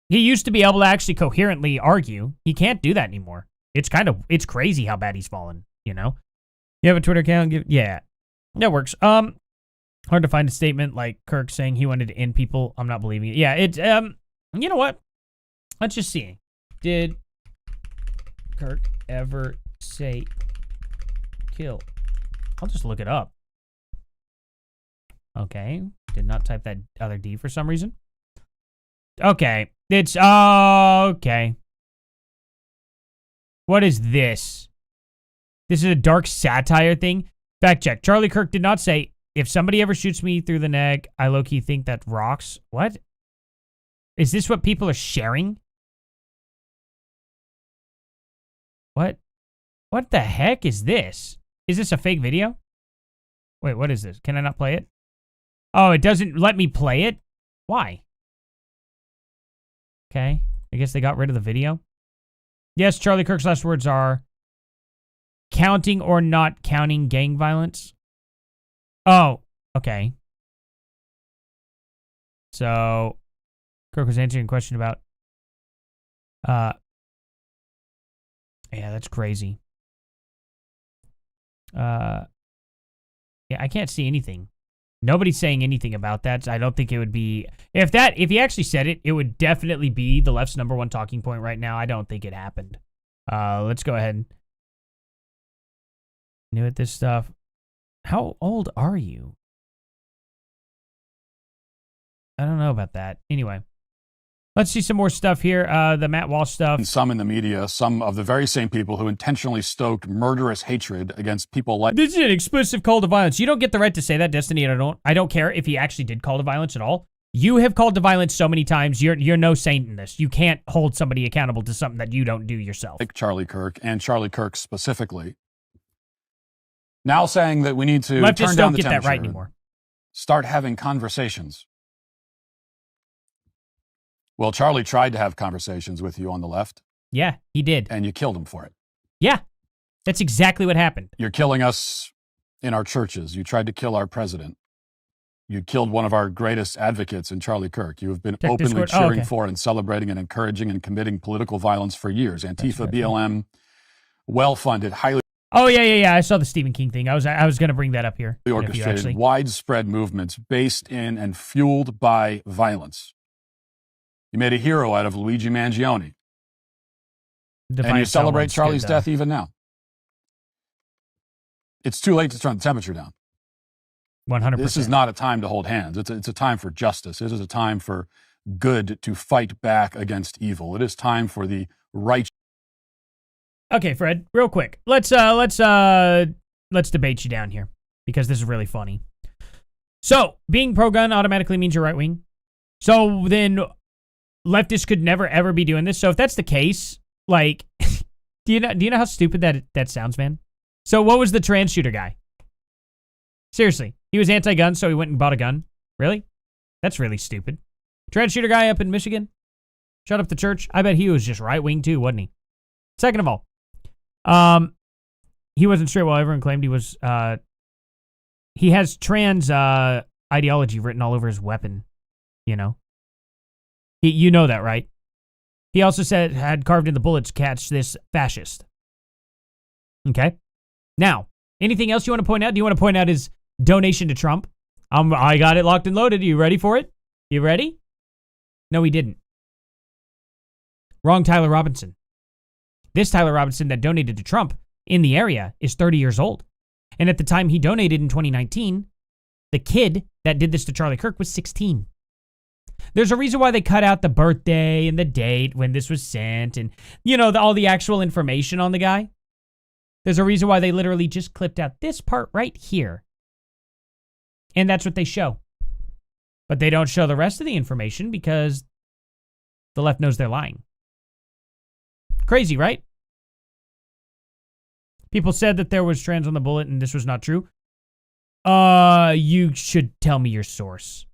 He used to be able to actually coherently argue. He can't do that anymore. It's crazy how bad he's fallen, you know? You have a Twitter account? Yeah. That works. Hard to find a statement like Kirk saying he wanted to end people. I'm not believing it. Yeah, you know what? Let's just see. Did Kirk ever say kill? I'll just look it up. Okay. Did not type that other D for some reason. Okay. It's, okay. What is this? This is a dark satire thing? Fact check. Charlie Kirk did not say, if somebody ever shoots me through the neck, I low-key think that rocks. What? Is this what people are sharing? What? What the heck is this? Is this a fake video? Wait, what is this? Can I not play it? Oh, it doesn't let me play it? Why? Okay. I guess they got rid of the video. Yes, Charlie Kirk's last words are counting or not counting gang violence. Oh, okay. So, Kirk was answering a question about... Yeah, that's crazy. Yeah, I can't see anything. Nobody's saying anything about that. So I don't think it would be... If he actually said it, it would definitely be the left's #1 talking point right now. I don't think it happened. Let's go ahead. New at this stuff. How old are you? I don't know about that. Anyway. Let's see some more stuff here. The Matt Walsh stuff. And some in the media, some of the very same people who intentionally stoked murderous hatred against people like... This is an explicit call to violence. You don't get the right to say that, Destiny. I don't care if he actually did call to violence at all. You have called to violence so many times. You're no saint in this. You can't hold somebody accountable to something that you don't do yourself. Like Charlie Kirk, and Charlie Kirk specifically. Now saying that we need to Leftists turn down don't the get that temperature, right anymore. Start having conversations. Well, Charlie tried to have conversations with you on the left. Yeah, he did. And you killed him for it. Yeah, that's exactly what happened. You're killing us in our churches. You tried to kill our president. You killed one of our greatest advocates in Charlie Kirk. You have been openly cheering for and celebrating and encouraging and committing political violence for years. Antifa, BLM, well-funded, highly... Oh, yeah. I saw the Stephen King thing. I was going to bring that up here. Orchestrated, widespread movements based in and fueled by violence. You made a hero out of Luigi Mangione. And you celebrate Charlie's death even now. It's too late to turn the temperature down. 100%. This is not a time to hold hands. It's a time for justice. This is a time for good to fight back against evil. It is time for the righteous. Okay, Fred, real quick. Let's debate you down here because this is really funny. So, being pro-gun automatically means you're right-wing. So then leftists could never ever be doing this. So if that's the case, like, do you know how stupid that sounds, man? So what was the trans shooter guy? Seriously, he was anti-gun, so he went and bought a gun. Really? That's really stupid. Trans shooter guy up in Michigan, shut up the church. I bet he was just right-wing too, wasn't he? Second of all, he wasn't straight while everyone claimed he was. He has trans ideology written all over his weapon. You know. You know that, right? He also said had carved in the bullets catch this fascist. Okay. Now, anything else you want to point out? Do you want to point out his donation to Trump? I got it locked and loaded. Are you ready for it? You ready? No, he didn't. Wrong Tyler Robinson. This Tyler Robinson that donated to Trump in the area is 30 years old. And at the time he donated in 2019, the kid that did this to Charlie Kirk was 16. There's a reason why they cut out the birthday and the date when this was sent and, you know, all the actual information on the guy. There's a reason why they literally just clipped out this part right here. And that's what they show. But they don't show the rest of the information because the left knows they're lying. Crazy, right? People said that there was trans on the bullet and this was not true. You should tell me your source.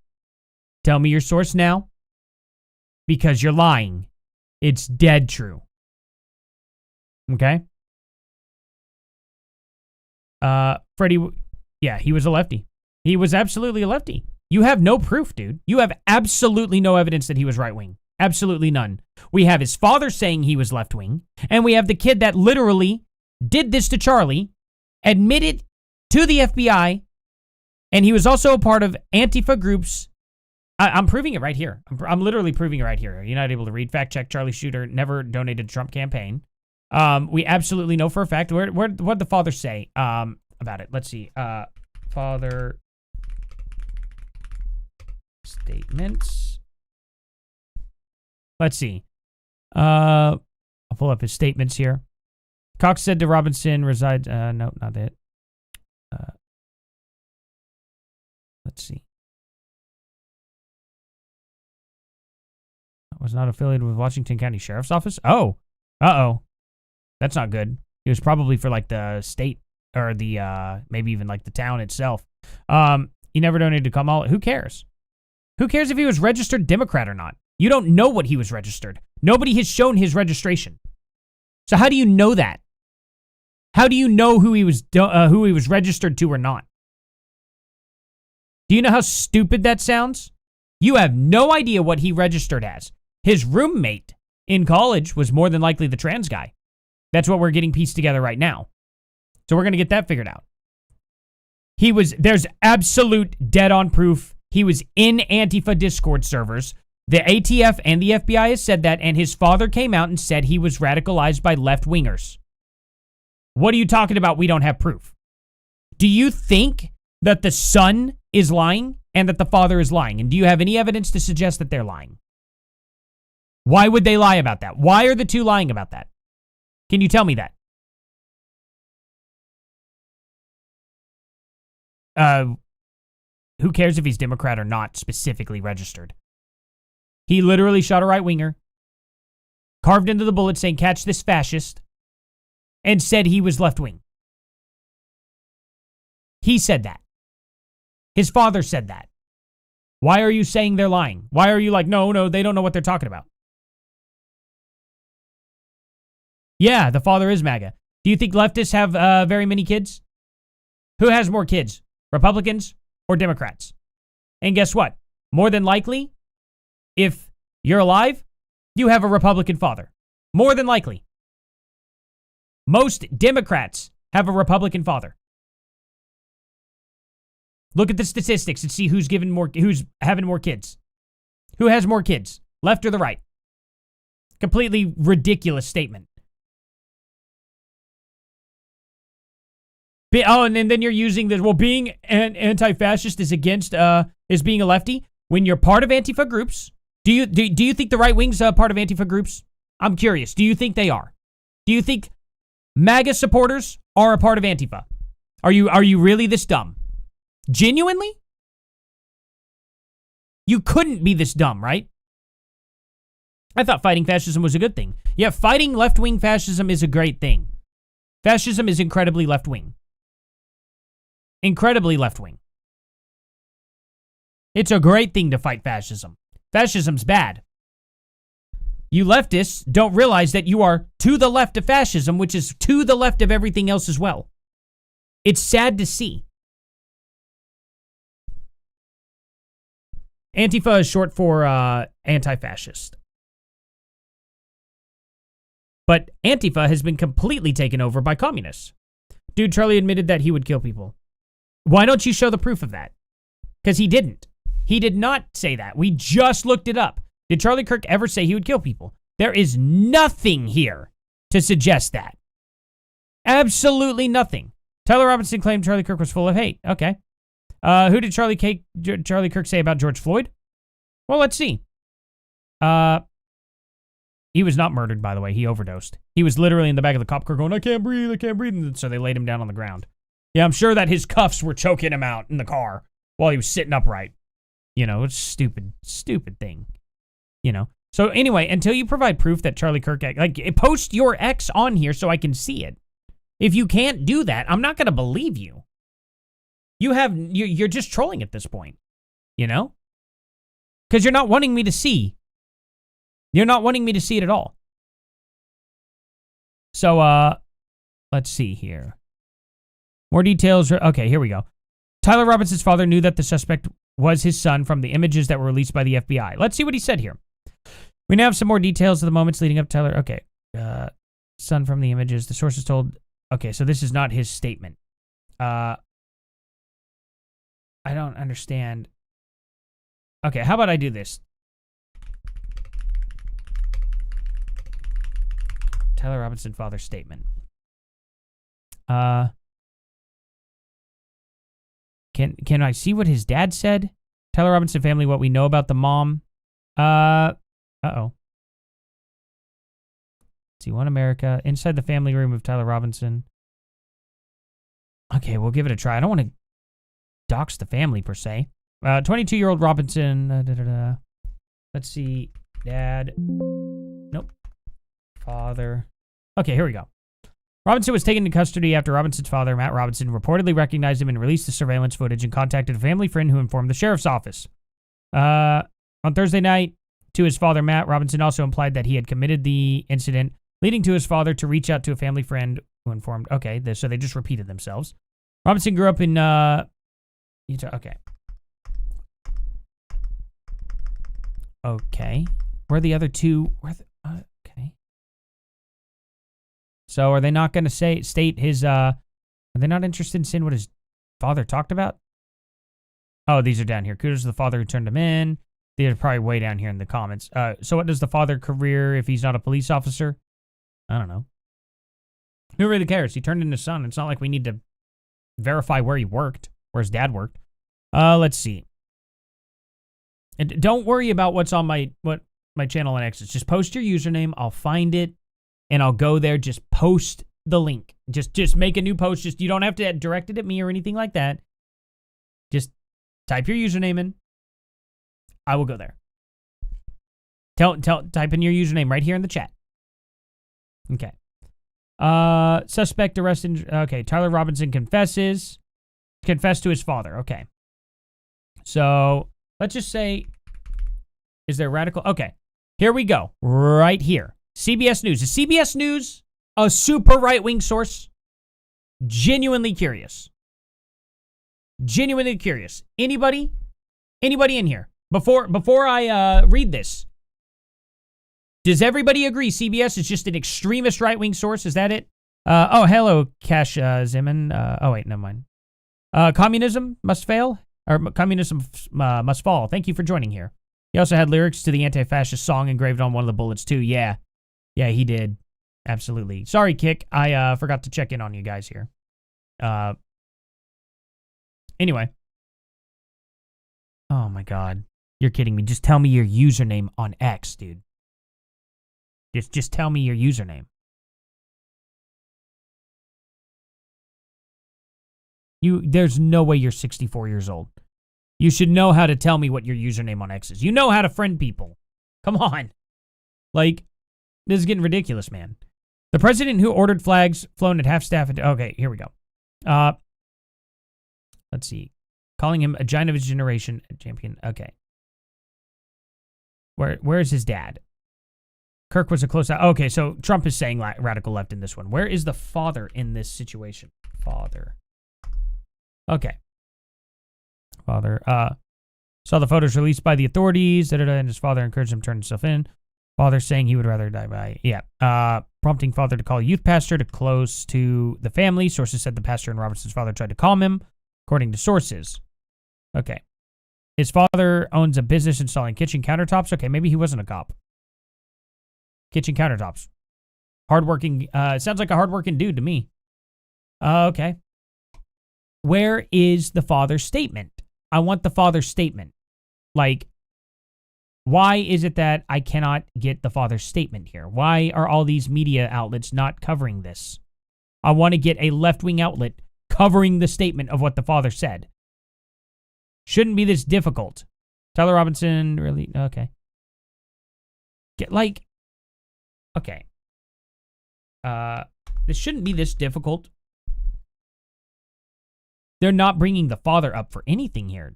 Tell me your source now. Because you're lying. It's dead true. Okay? Freddie, yeah, he was a lefty. He was absolutely a lefty. You have no proof, dude. You have absolutely no evidence that he was right-wing. Absolutely none. We have his father saying he was left-wing, and we have the kid that literally did this to Charlie, admitted to the FBI, and he was also a part of Antifa groups. I'm proving it right here. I'm literally proving it right here. You're not able to read. Fact check. Charlie Shooter never donated to Trump campaign. We absolutely know for a fact. What did the father say about it? Let's see. Father statements. Let's see. I'll pull up his statements here. Cox said to Robinson resides. No, not it. Let's see. Was not affiliated with Washington County Sheriff's Office. Oh, that's not good. He was probably for like the state or the maybe even like the town itself. He never donated to Kamala. Who cares? Who cares if he was registered Democrat or not? You don't know what he was registered. Nobody has shown his registration. So how do you know that? How do you know who he was registered to or not? Do you know how stupid that sounds? You have no idea what he registered as. His roommate in college was more than likely the trans guy. That's what we're getting pieced together right now. So we're going to get that figured out. There's absolute dead-on proof. He was in Antifa Discord servers. The ATF and the FBI has said that, and his father came out and said he was radicalized by left-wingers. What are you talking about? We don't have proof. Do you think that the son is lying and that the father is lying? And do you have any evidence to suggest that they're lying? Why would they lie about that? Why are the two lying about that? Can you tell me that? Who cares if he's Democrat or not specifically registered? He literally shot a right-winger, carved into the bullet saying, "Catch this fascist," and said he was left-wing. He said that. His father said that. Why are you saying they're lying? Why are you like, no, they don't know what they're talking about? Yeah, the father is MAGA. Do you think leftists have very many kids? Who has more kids? Republicans or Democrats? And guess what? More than likely, if you're alive, you have a Republican father. More than likely. Most Democrats have a Republican father. Look at the statistics and see who's having more kids. Who has more kids? Left or the right? Completely ridiculous statement. Oh, and then you're using this. Well, being an anti-fascist is against is being a lefty when you're part of Antifa groups. Do you think the right wing's part of Antifa groups? I'm curious. Do you think they are? Do you think MAGA supporters are a part of Antifa? Are you really this dumb? Genuinely? You couldn't be this dumb, right? I thought fighting fascism was a good thing. Yeah, fighting left-wing fascism is a great thing. Fascism is incredibly left-wing. Incredibly left-wing. It's a great thing to fight fascism. Fascism's bad. You leftists don't realize that you are to the left of fascism, which is to the left of everything else as well. It's sad to see. Antifa is short for anti-fascist. But Antifa has been completely taken over by communists. Dude, Charlie admitted that he would kill people. Why don't you show the proof of that? Because he didn't. He did not say that. We just looked it up. Did Charlie Kirk ever say he would kill people? There is nothing here to suggest that. Absolutely nothing. Tyler Robinson claimed Charlie Kirk was full of hate. Okay. Who did Charlie Kirk say about George Floyd? Well, let's see. He was not murdered, by the way. He overdosed. He was literally in the back of the cop car going, I can't breathe, and so they laid him down on the ground. Yeah, I'm sure that his cuffs were choking him out in the car while he was sitting upright. You know, it's stupid thing. You know. So anyway, until you provide proof that Charlie Kirk Act, like, post your X on here so I can see it. If you can't do that, I'm not going to believe you. You're just trolling at this point. You know? Because you're not wanting me to see. You're not wanting me to see it at all. So, let's see here. More details. Okay, here we go. Tyler Robinson's father knew that the suspect was his son from the images that were released by the FBI. Let's see what he said here. We now have some more details of the moments leading up to Tyler. Okay. Son from the images. The sources told... Okay, so this is not his statement. I don't understand. Okay, how about I do this? Tyler Robinson father's statement. Can I see what his dad said? Tyler Robinson family, what we know about the mom. Uh-oh. Let's see, One America. Inside the family room of Tyler Robinson. Okay, we'll give it a try. I don't want to dox the family, per se. 22-year-old Robinson. Let's see. Dad. Nope. Father. Okay, here we go. Robinson was taken into custody after Robinson's father, Matt Robinson, reportedly recognized him and released the surveillance footage and contacted a family friend who informed the sheriff's office. On Thursday night, to his father, Matt Robinson also implied that he had committed the incident, leading to his father to reach out to a family friend who informed... Okay, so they just repeated themselves. Robinson grew up in... Utah. Okay. Okay. Where are the other two? Okay. So are they not going to state his... Are they not interested in seeing what his father talked about? Oh, these are down here. Kudos to the father who turned him in. These are probably way down here in the comments. So what does the father career if he's not a police officer? I don't know. Who really cares? He turned in his son. It's not like we need to verify where he worked, where his dad worked. Let's see. And don't worry about what's on my channel on X. Just post your username. I'll find it, and I'll go there. Just post the link. Just make a new post. You don't have to direct it at me or anything like that. Just type your username in. I will go there. Type in your username right here in the chat. Okay. Suspect arrested. Okay. Tyler Robinson confessed to his father. Okay. So let's just say, is there radical? Okay. Here we go. Right here. CBS News. Is CBS News a super right-wing source? Genuinely curious. Genuinely curious. Anybody in here? Before I read this, does everybody agree CBS is just an extremist right-wing source? Is that it? Oh, hello, Kash Ziman. Oh, wait, never mind. Communism must fail? Or communism must fall. Thank you for joining here. He also had lyrics to the anti-fascist song engraved on one of the bullets, too. Yeah, he did. Absolutely. Sorry, Kick. I forgot to check in on you guys here. Anyway. Oh, my God. You're kidding me. Just tell me your username on X, dude. Just tell me your username. There's no way you're 64 years old. You should know how to tell me what your username on X is. You know how to friend people. Come on. Like, this is getting ridiculous, man. The president who ordered flags flown at half-staff... Okay, here we go. Let's see. Calling him a giant of his generation champion. Okay. Where's his dad? Kirk was a close... Okay, so Trump is saying radical left in this one. Where is the father in this situation? Father. Okay. Father. Saw the photos released by the authorities, and his father encouraged him to turn himself in. Father saying he would rather die by... Yeah. Prompting father to call a youth pastor to close to the family. Sources said the pastor and Robinson's father tried to calm him, according to sources. Okay. His father owns a business installing kitchen countertops. Okay, maybe he wasn't a cop. Kitchen countertops. Hardworking. Sounds like a hardworking dude to me. Okay. Where is the father's statement? I want the father's statement. Like, why is it that I cannot get the father's statement here? Why are all these media outlets not covering this? I want to get a left-wing outlet covering the statement of what the father said. Shouldn't be this difficult. Tyler Robinson, really? Okay. Okay. This shouldn't be this difficult. They're not bringing the father up for anything here.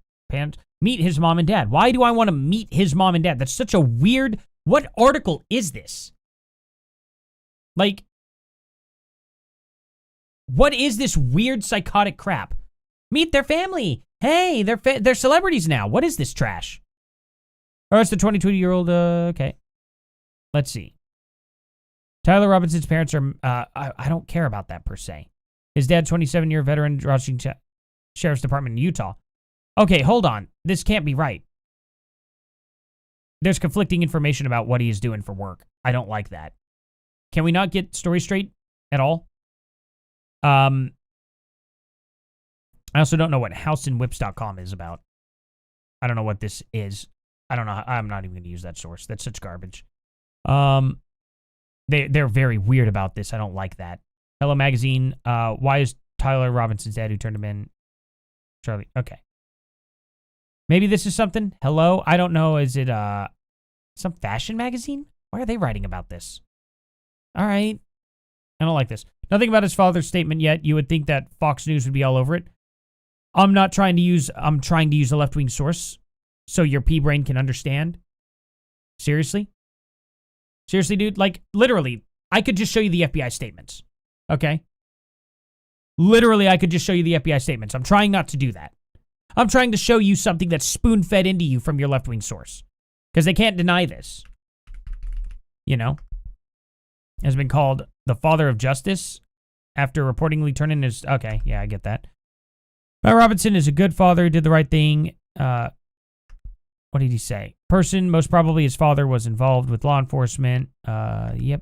Meet his mom and dad. Why do I want to meet his mom and dad? That's such a weird... What article is this? Like, what is this weird psychotic crap? Meet their family. Hey, they're celebrities now. What is this trash? Oh, it's the 22-year-old. Okay. Let's see. Tyler Robinson's parents are... I don't care about that per se. His dad, 27-year veteran, Washington Sheriff's Department in Utah. Okay, hold on. This can't be right. There's conflicting information about what he is doing for work. I don't like that. Can we not get story straight at all? I also don't know what houseandwhips.com is about. I don't know what this is. I don't know. I'm not even going to use that source. That's such garbage. They're very weird about this. I don't like that. Hello Magazine. Why is Tyler Robinson's dad who turned him in? Charlie. Okay. Maybe this is something. Hello? I don't know. Is it some fashion magazine? Why are they writing about this? All right. I don't like this. Nothing about his father's statement yet. You would think that Fox News would be all over it. I'm trying to use a left-wing source so your P-brain can understand. Seriously? Seriously, dude? Like, literally, I could just show you the FBI statements. Okay? Literally, I could just show you the FBI statements. I'm trying not to do that. I'm trying to show you something that's spoon-fed into you from your left-wing source. Because they can't deny this. You know? Has been called the father of justice after reportedly turning his... Okay, yeah, I get that. Matt Robinson is a good father who did the right thing. What did he say? Person, most probably his father was involved with law enforcement. Yep.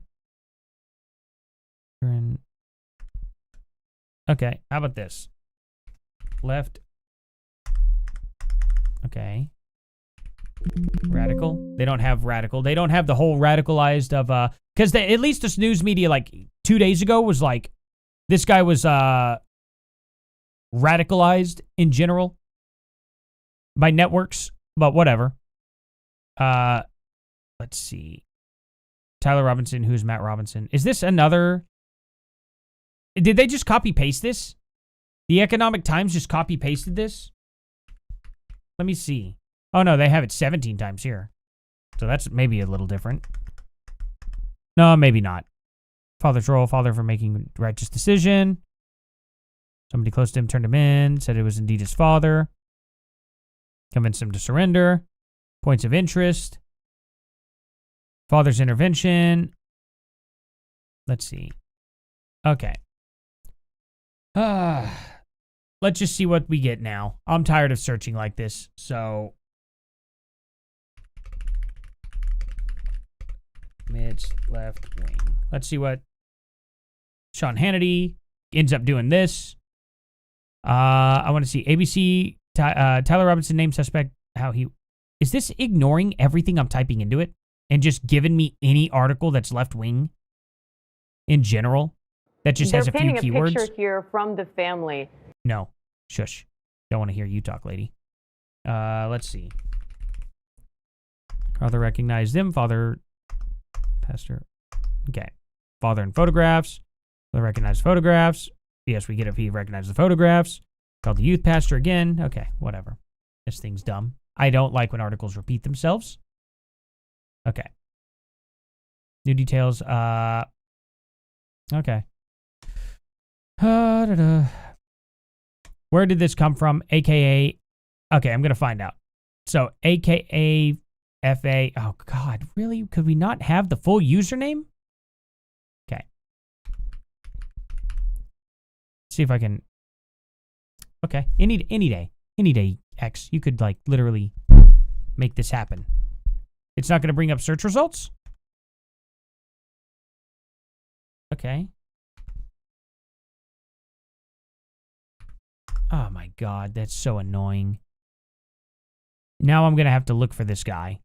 Okay, how about this? Left. Okay. Radical. They don't have radical. They don't have the whole radicalized of... Because at least this news media, like, 2 days ago was like, this guy was radicalized in general by networks, but whatever. Let's see. Tyler Robinson, who's Matt Robinson? Is this another... Did they just copy-paste this? The Economic Times just copy-pasted this? Let me see. Oh, no, they have it 17 times here. So that's maybe a little different. No, maybe not. Father's role, father for making righteous decision. Somebody close to him turned him in, said it was indeed his father. Convinced him to surrender. Points of interest. Father's intervention. Let's see. Okay. Let's just see what we get now. I'm tired of searching like this, so... Mid's left wing. Let's see what Sean Hannity ends up doing this. I want to see ABC, Tyler Robinson named suspect, how he... Is this ignoring everything I'm typing into it and just giving me any article that's left wing in general that just has a few keywords? They're painting a picture here from the family. No. Shush. Don't want to hear you talk, lady. Let's see. Father recognized him. Father... Pastor. Okay. Father in photographs. Father recognized photographs. Yes, we get if he recognized the photographs. Called the youth pastor again. Okay, whatever. This thing's dumb. I don't like when articles repeat themselves. Okay. New details. Okay. Where did this come from? AKA. Okay, I'm going to find out. So, AKA FA. Oh, God. Really? Could we not have the full username? Okay. See if I can. Okay. Any day. Any day. X. You could, like, literally make this happen. It's not going to bring up search results? Okay. Oh my god, that's so annoying. Now I'm going to have to look for this guy.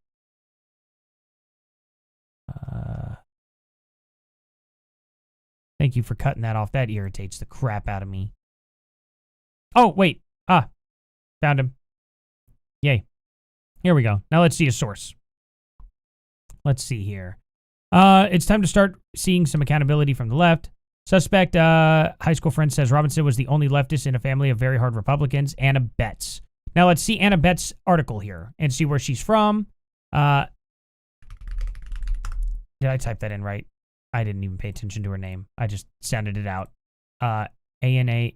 Thank you for cutting that off. That irritates the crap out of me. Oh, wait. Found him. Yay. Here we go. Now let's see a source. Let's see here. It's time to start seeing some accountability from the left. Suspect, high school friend says Robinson was the only leftist in a family of very hard Republicans. Anna Betts. Now let's see Anna Betts' article here and see where she's from. Did I type that in right? I didn't even pay attention to her name. I just sounded it out. Annabetts.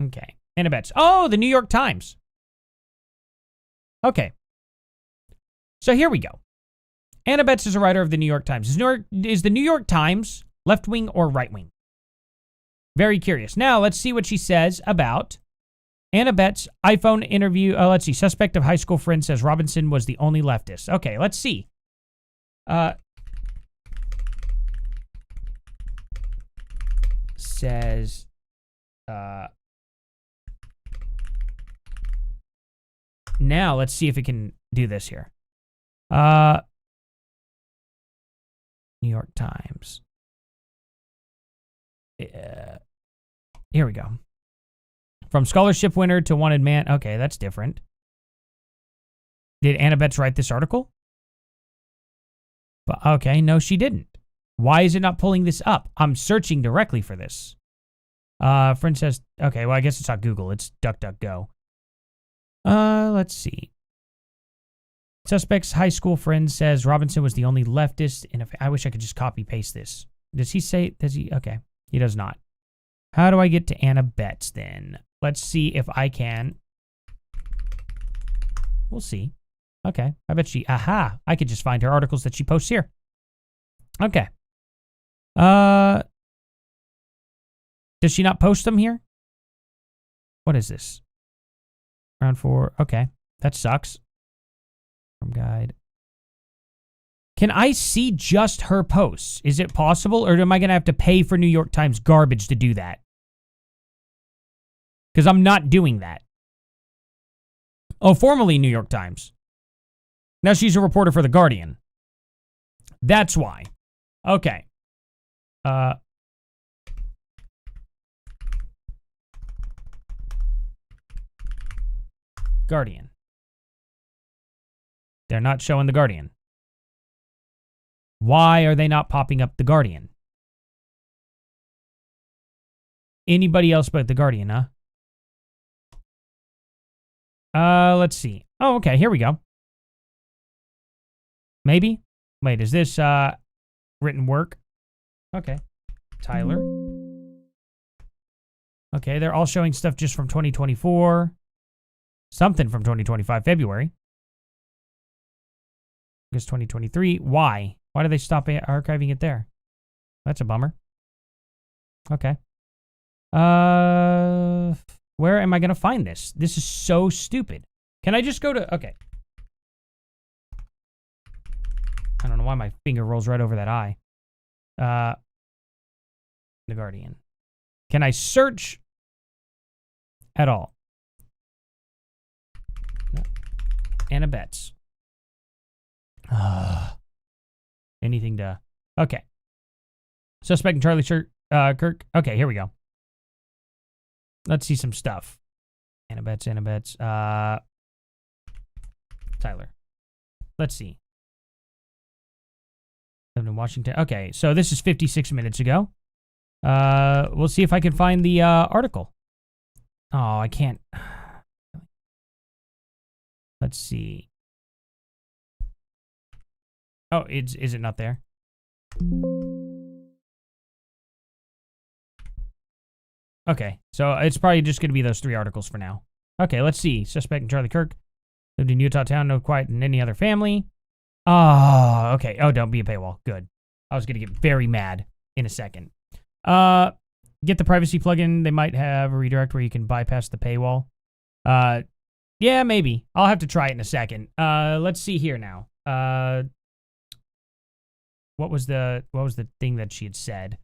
Okay. Anna Betts. Oh, the New York Times. Okay. So here we go. Anna Betts is a writer of the New York Times. Is the New York Times left-wing or right-wing? Very curious. Now, let's see what she says about Anna Betts' iPhone interview. Let's see. Suspect of high school friend says Robinson was the only leftist. Okay, let's see. Says... Now, let's see if it can do this here. New York Times. Here we go. From scholarship winner to wanted man. Okay, that's different. Did Anna Betts write this article? But okay, no, she didn't. Why is it not pulling this up? I'm searching directly for this. Friend says, okay, well, I guess it's not Google. It's DuckDuckGo. Let's see. Suspect's high school friend says Robinson was the only leftist in a... I wish I could just copy paste this. Does he say... Does he... Okay. He does not. How do I get to Anna Betts then? Let's see if I can... We'll see. Okay. I bet she... Aha! I could just find her articles that she posts here. Okay. Does she not post them here? What is this? Round 4. Okay. That sucks. From guide. Can I see just her posts? Is it possible? Or am I going to have to pay for New York Times garbage to do that? Because I'm not doing that. Oh, formerly New York Times. Now she's a reporter for The Guardian. That's why. Okay. Guardian. They're not showing The Guardian. Why are they not popping up The Guardian? Anybody else but The Guardian, huh? Let's see. Oh, okay, here we go. Maybe? Wait, is this, written work? Okay. Tyler. Okay, they're all showing stuff just from 2024. Something from 2025, February. August 2023. Why? Why do they stop archiving it there? That's a bummer. Okay. Where am I going to find this? This is so stupid. Can I just go to... Okay. I don't know why my finger rolls right over that eye. The Guardian. Can I search at all? No. Anna Betts. Anything to... Okay. Suspect in Charlie Kirk. Okay, here we go. Let's see some stuff. Anna Betts. Tyler. Let's see. In Washington. Okay, so this is 56 minutes ago. We'll see if I can find the article. Oh, I can't. Let's see. Oh, is it not there? Okay, so it's probably just going to be those 3 articles for now. Okay, let's see. Suspect in Charlie Kirk. Lived in Utah town, no quiet in any other family. Oh, okay. Oh, don't be a paywall. Good. I was going to get very mad in a second. get the privacy plugin. They might have a redirect where you can bypass the paywall. Yeah, maybe. I'll have to try it in a second. Let's see here now. What was the thing that she had said?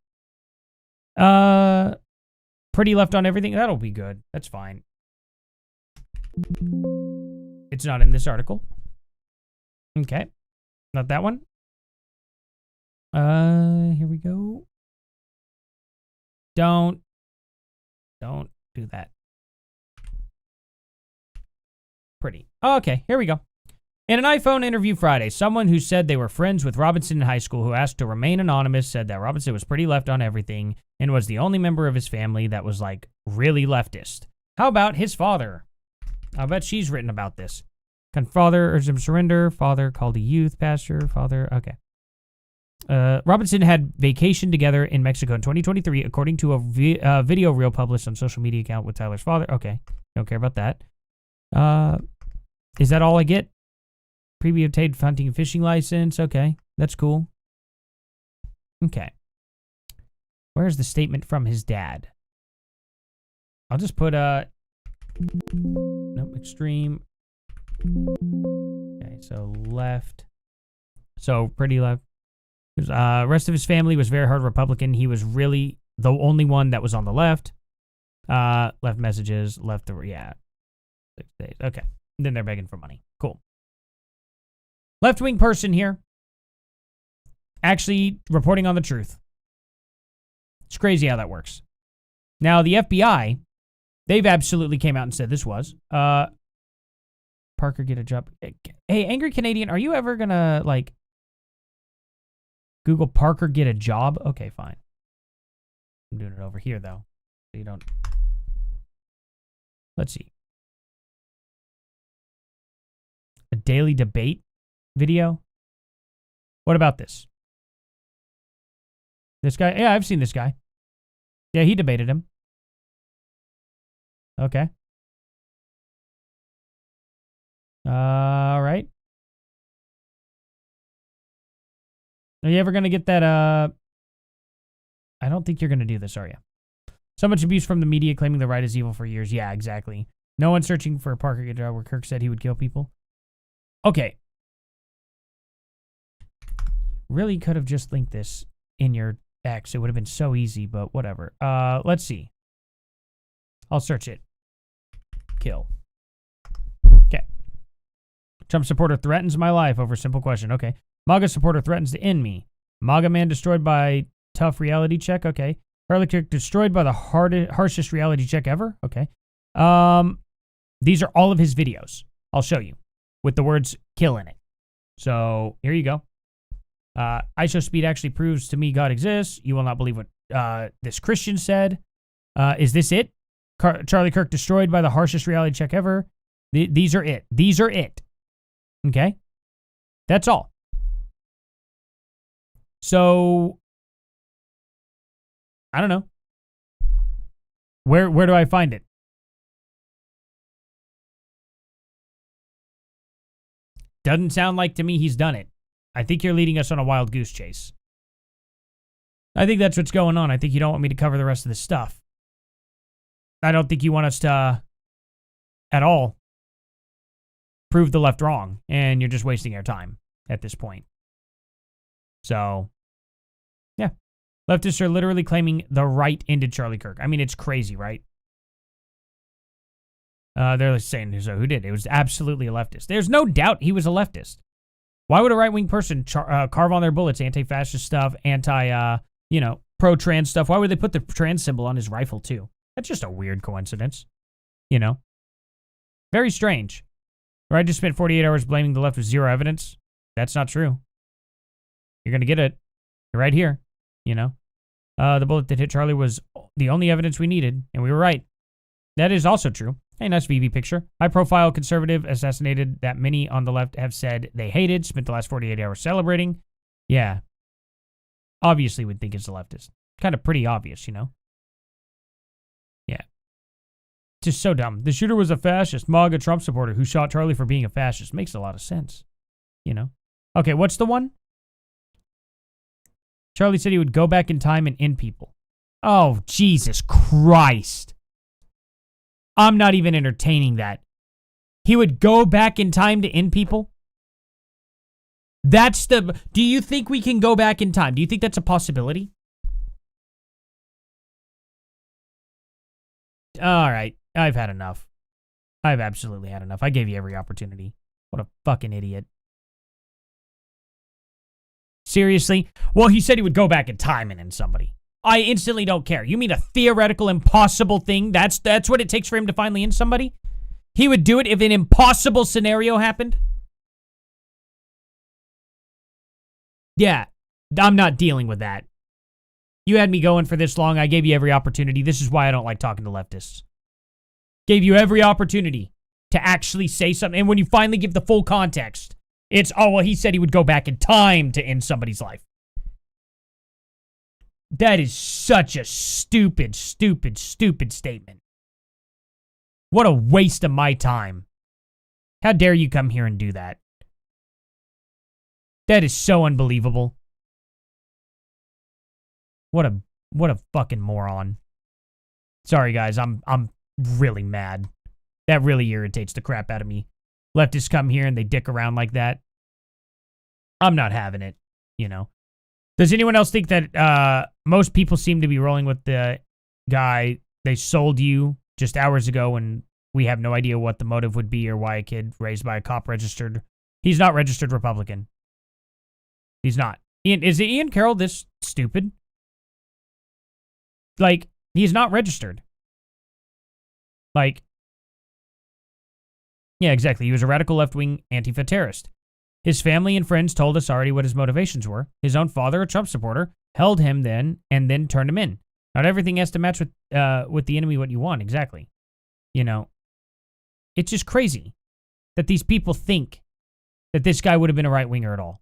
Pretty left on everything. That'll be good. That's fine. It's not in this article. Okay. Not that one. Here we go. Don't do that. Pretty. Okay, here we go. In an iPhone interview Friday, someone who said they were friends with Robinson in high school who asked to remain anonymous said that Robinson was pretty left on everything and was the only member of his family that was, like, really leftist. How about his father? I'll bet she's written about this. Father urged him to surrender. Father called a youth pastor. Father, okay. Robinson had vacation together in Mexico in 2023, according to a video reel published on social media account with Tyler's father. Okay, don't care about that. Is that all I get? Previously obtained hunting and fishing license. Okay, that's cool. Okay. Where's the statement from his dad? I'll just put nope, extreme. Okay, so left. So pretty left. Rest of his family was very hard Republican. He was really the only one that was on the left. Left messages, left the, yeah. 6 days. Okay. And then they're begging for money. Cool. Left-wing person here. Actually reporting on the truth. It's crazy how that works. Now, the FBI, they've absolutely came out and said this was. Parker, get a job. Hey, Angry Canadian, are you ever gonna, like, Google Parker, get a job? Okay, fine. I'm doing it over here, though. So you don't. Let's see. A daily debate video? What about this? This guy? Yeah, I've seen this guy. Yeah, he debated him. Okay. All right. Are you ever going to get that, I don't think you're going to do this, are you? So much abuse from the media claiming the right is evil for years. Yeah, exactly. No one searching for a Parker get a job where Kirk said he would kill people. Okay. Really could have just linked this in your X. It would have been so easy, but whatever. Let's see. I'll search it. Kill. Okay. Trump supporter threatens my life over simple question. Okay. MAGA supporter threatens to end me. MAGA man destroyed by tough reality check. Okay. Charlie Kirk destroyed by the harshest reality check ever. Okay. These are all of his videos. I'll show you with the words kill in it. So here you go. ISO speed actually proves to me God exists. You will not believe what this Christian said. Is this it? Charlie Kirk destroyed by the harshest reality check ever. These are it. These are it. Okay. That's all. So, I don't know. Where do I find it? Doesn't sound like to me he's done it. I think you're leading us on a wild goose chase. I think that's what's going on. I think you don't want me to cover the rest of this stuff. I don't think you want us to, at all, prove the left wrong. And you're just wasting our time at this point. So, yeah. Leftists are literally claiming the right ended Charlie Kirk. I mean, it's crazy, right? They're saying, so who did? It was absolutely a leftist. There's no doubt he was a leftist. Why would a right-wing person carve on their bullets anti-fascist stuff, pro-trans stuff? Why would they put the trans symbol on his rifle, too? That's just a weird coincidence. Very strange. Or I just spent 48 hours blaming the left with zero evidence. That's not true. You're going to get it right here, The bullet that hit Charlie was the only evidence we needed, and we were right. That is also true. Hey, nice VV picture. High-profile conservative assassinated that many on the left have said they hated, spent the last 48 hours celebrating. Yeah. Obviously would think it's a leftist. Kind of pretty obvious, Yeah. Just so dumb. The shooter was a fascist, MAGA Trump supporter who shot Charlie for being a fascist. Makes a lot of sense, Okay, what's the one? Charlie said he would go back in time and end people. Oh, Jesus Christ. I'm not even entertaining that. He would go back in time to end people? Do you think we can go back in time? Do you think that's a possibility? All right. I've had enough. I've absolutely had enough. I gave you every opportunity. What a fucking idiot. Seriously? Well, he said he would go back in time and end somebody. I instantly don't care. You mean a theoretical, impossible thing? That's what it takes for him to finally end somebody? He would do it if an impossible scenario happened? Yeah, I'm not dealing with that. You had me going for this long. I gave you every opportunity. This is why I don't like talking to leftists. Gave you every opportunity to actually say something. And when you finally give the full context, it's, oh, well, he said he would go back in time to end somebody's life. That is such a stupid, stupid, stupid statement. What a waste of my time. How dare you come here and do that? That is so unbelievable. What a fucking moron. Sorry guys, I'm really mad. That really irritates the crap out of me. Leftists come here and they dick around like that. I'm not having it, you know. Does anyone else think that most people seem to be rolling with the guy they sold you just hours ago, and we have no idea what the motive would be or why a kid raised by a cop registered? He's not registered Republican. He's not. Is Ian Carroll this stupid? Like, he's not registered. Like, yeah, exactly. He was a radical left-wing Antifa terrorist. His family and friends told us already what his motivations were. His own father, a Trump supporter, held him then and then turned him in. Not everything has to match with the enemy what you want. Exactly. You know, it's just crazy that these people think that this guy would have been a right-winger at all.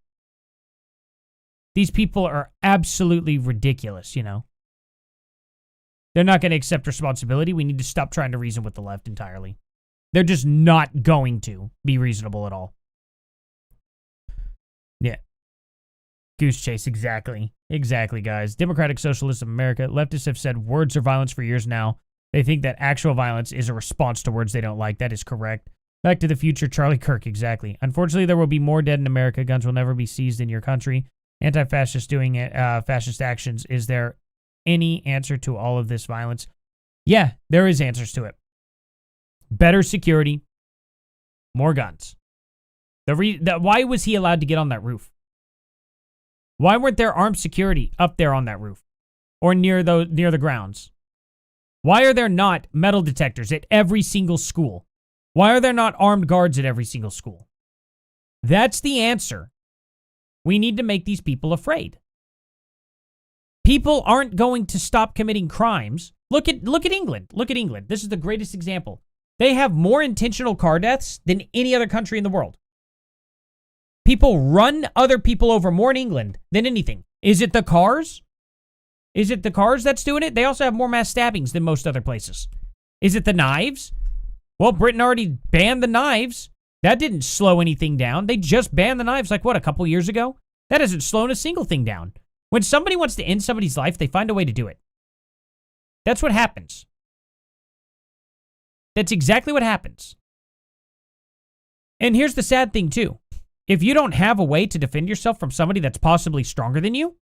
These people are absolutely ridiculous, you know. They're not going to accept responsibility. We need to stop trying to reason with the left entirely. They're just not going to be reasonable at all. Yeah. Goose chase, exactly. Exactly, guys. Democratic Socialists of America. Leftists have said words are violence for years now. They think that actual violence is a response to words they don't like. That is correct. Back to the Future, Charlie Kirk, exactly. Unfortunately, there will be more dead in America. Guns will never be seized in your country. Anti-fascists doing fascist actions. Is there any answer to all of this violence? Yeah, there is answers to it. Better security, more guns. Why was he allowed to get on that roof? Why weren't there armed security up there on that roof or near the grounds? Why are there not metal detectors at every single school? Why are there not armed guards at every single school? That's the answer. We need to make these people afraid. People aren't going to stop committing crimes. Look at England. Look at England. This is the greatest example. They have more intentional car deaths than any other country in the world. People run other people over more in England than anything. Is it the cars? Is it the cars that's doing it? They also have more mass stabbings than most other places. Is it the knives? Well, Britain already banned the knives. That didn't slow anything down. They just banned the knives like, what, a couple years ago? That hasn't slowed a single thing down. When somebody wants to end somebody's life, they find a way to do it. That's what happens. That's exactly what happens. And here's the sad thing, too. If you don't have a way to defend yourself from somebody that's possibly stronger than you,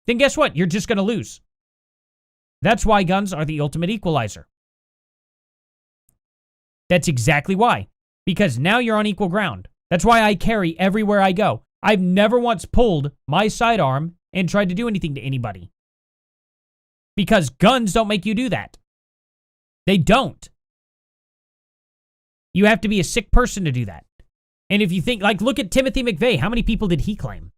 then guess what? You're just going to lose. That's why guns are the ultimate equalizer. That's exactly why. Because now you're on equal ground. That's why I carry everywhere I go. I've never once pulled my sidearm and tried to do anything to anybody. Because guns don't make you do that. They don't. You have to be a sick person to do that. And if you think, like, look at Timothy McVeigh. How many people did he claim?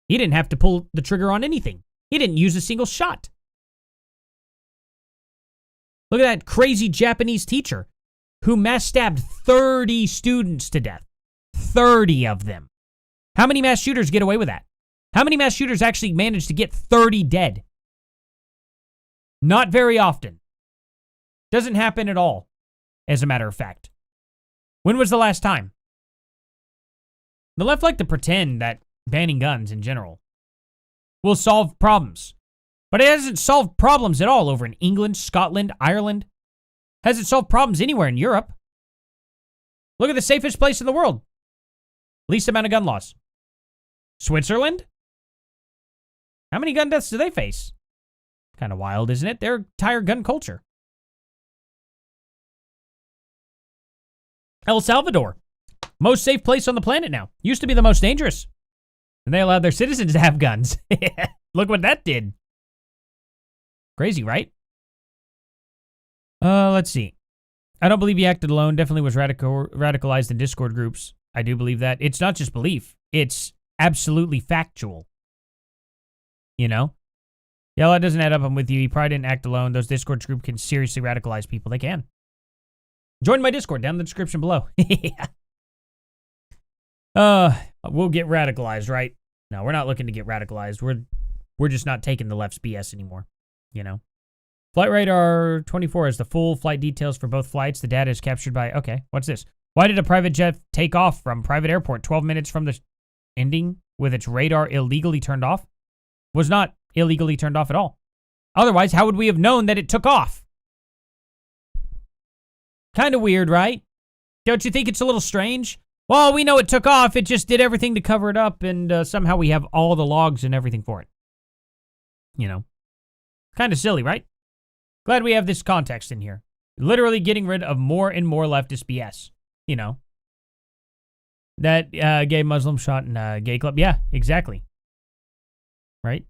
He didn't have to pull the trigger on anything. He didn't use a single shot. Look at that crazy Japanese teacher who mass stabbed 30 students to death. 30 of them. How many mass shooters get away with that? How many mass shooters actually manage to get 30 dead? Not very often. Doesn't happen at all, as a matter of fact. When was the last time? The left like to pretend that banning guns in general will solve problems. But it hasn't solved problems at all over in England, Scotland, Ireland. Hasn't solved problems anywhere in Europe. Look at the safest place in the world. Least amount of gun laws. Switzerland? How many gun deaths do they face? Kind of wild, isn't it? Their entire gun culture. El Salvador. Most safe place on the planet now. Used to be the most dangerous. And they allowed their citizens to have guns. Look what that did. Crazy, right? Let's see. I don't believe he acted alone. Definitely was radicalized in Discord groups. I do believe that. It's not just belief. It's absolutely factual. You know? Yeah, that doesn't add up. I'm with you. He probably didn't act alone. Those Discord groups can seriously radicalize people. They can. Join my Discord down in the description below. We'll get radicalized, right? No, we're not looking to get radicalized. We're just not taking the left's BS anymore. You know? Flight Radar 24 has the full flight details for both flights. The data is captured by... Okay, what's this? Why did a private jet take off from private airport 12 minutes from the ending with its radar illegally turned off? Was not illegally turned off at all. Otherwise, how would we have known that it took off? Kind of weird, right? Don't you think it's a little strange? Well, we know it took off. It just did everything to cover it up, and somehow we have all the logs and everything for it. You know? Kind of silly, right? Glad we have this context in here. Literally getting rid of more and more leftist BS. You know? That gay Muslim shot in a gay club. Yeah, exactly. Right?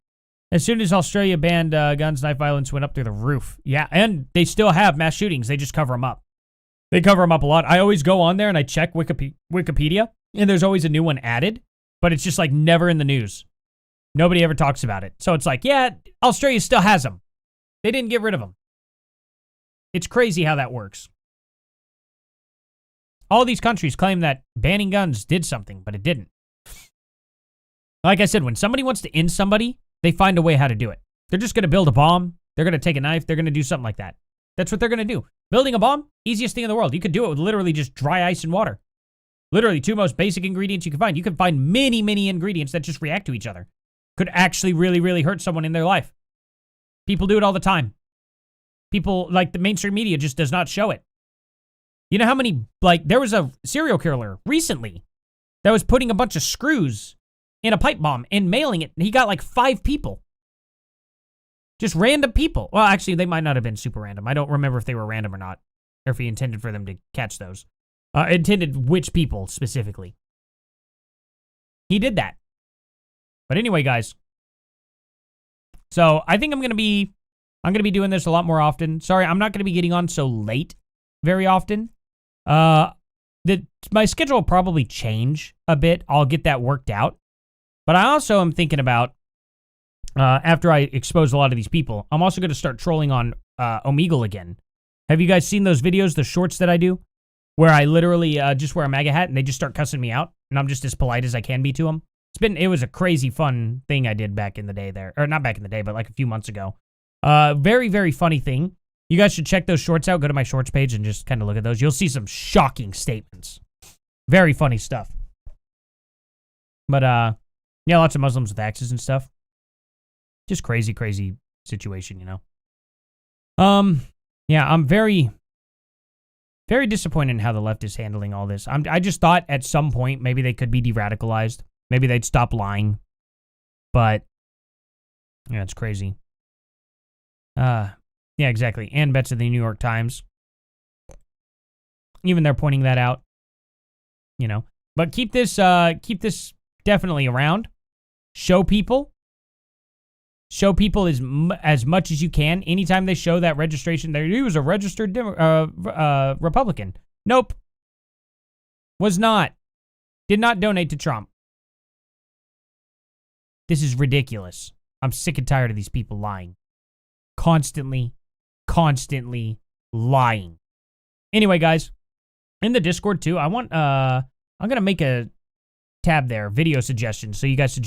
As soon as Australia banned guns, knife violence went up through the roof. Yeah, and they still have mass shootings. They just cover them up. They cover them up a lot. I always go on there and I check Wikipedia, and there's always a new one added, but it's just like never in the news. Nobody ever talks about it. So it's like, yeah, Australia still has them. They didn't get rid of them. It's crazy how that works. All these countries claim that banning guns did something, but it didn't. Like I said, when somebody wants to end somebody, they find a way how to do it. They're just going to build a bomb. They're going to take a knife. They're going to do something like that. That's what they're going to do. Building a bomb, easiest thing in the world. You could do it with literally just dry ice and water. Literally, two most basic ingredients you can find. You can find many, many ingredients that just react to each other. Could actually really, really hurt someone in their life. People do it all the time. People, like the mainstream media just does not show it. You know how many, like, there was a serial killer recently that was putting a bunch of screws in a pipe bomb and mailing it. He got like 5 people. Just random people. Well, actually, they might not have been super random. I don't remember if they were random or not, or if he intended for them to catch those. Intended which people specifically. He did that. But anyway, guys. So I think I'm gonna be doing this a lot more often. Sorry, I'm not gonna be getting on so late very often. My schedule will probably change a bit. I'll get that worked out. But I also am thinking about, after I expose a lot of these people, I'm also going to start trolling on Omegle again. Have you guys seen those videos, the shorts that I do? Where I literally just wear a MAGA hat and they just start cussing me out. And I'm just as polite as I can be to them. It was a crazy fun thing I did back in the day there. Or not back in the day, but like a few months ago. Very, very funny thing. You guys should check those shorts out. Go to my shorts page and just kind of look at those. You'll see some shocking statements. Very funny stuff. But, yeah, lots of Muslims with axes and stuff. Just crazy, crazy situation, you know. Yeah, I'm very, very disappointed in how the left is handling all this. I just thought at some point maybe they could be de-radicalized. Maybe they'd stop lying. But, yeah, it's crazy. Yeah, exactly. And bets of the New York Times. Even they're pointing that out. You know. But keep this definitely around. Show people as much as you can. Anytime they show that registration, he was a registered Republican. Nope. Was not. Did not donate to Trump. This is ridiculous. I'm sick and tired of these people lying. Constantly lying. Anyway, guys, in the Discord too, I'm gonna make a tab there, video suggestions, so you guys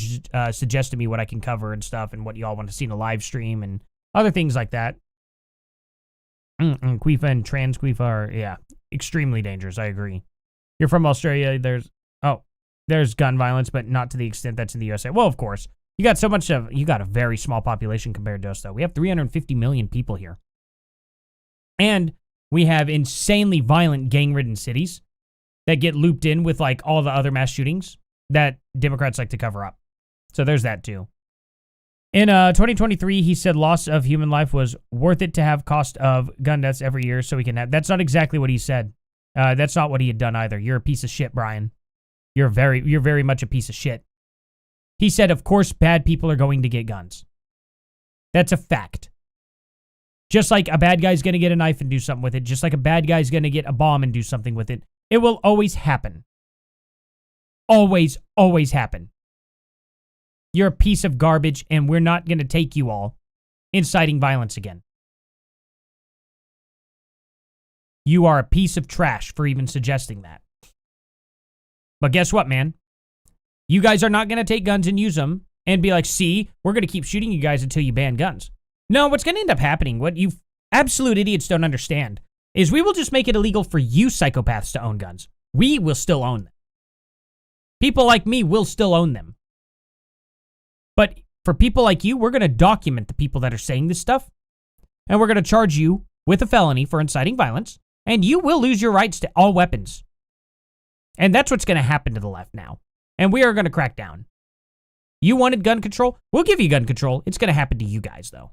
suggest to me what I can cover and stuff, and what y'all want to see in a live stream and other things like that. Quifa and trans Quifa are, yeah, extremely dangerous. I agree. You're from Australia. There's gun violence, but not to the extent that's in the USA. Well, of course. You got you got a very small population compared to us, though. We have 350 million people here. And we have insanely violent, gang-ridden cities that get looped in with, like, all the other mass shootings that Democrats like to cover up. So there's that, too. In 2023, he said loss of human life was worth it to have cost of gun deaths every year so we can have... That's not exactly what he said. That's not what he had done either. You're a piece of shit, Brian. You're very much a piece of shit. He said, of course, bad people are going to get guns. That's a fact. Just like a bad guy's going to get a knife and do something with it, just like a bad guy's going to get a bomb and do something with it, it will always happen. Always, always happen. You're a piece of garbage, and we're not going to take you all inciting violence again. You are a piece of trash for even suggesting that. But guess what, man? You guys are not going to take guns and use them and be like, see, we're going to keep shooting you guys until you ban guns. No, what's going to end up happening, what you absolute idiots don't understand, is we will just make it illegal for you psychopaths to own guns. We will still own them. People like me will still own them. But for people like you, we're going to document the people that are saying this stuff, and we're going to charge you with a felony for inciting violence, and you will lose your rights to all weapons. And that's what's going to happen to the left now. And we are going to crack down. You wanted gun control? We'll give you gun control. It's going to happen to you guys, though.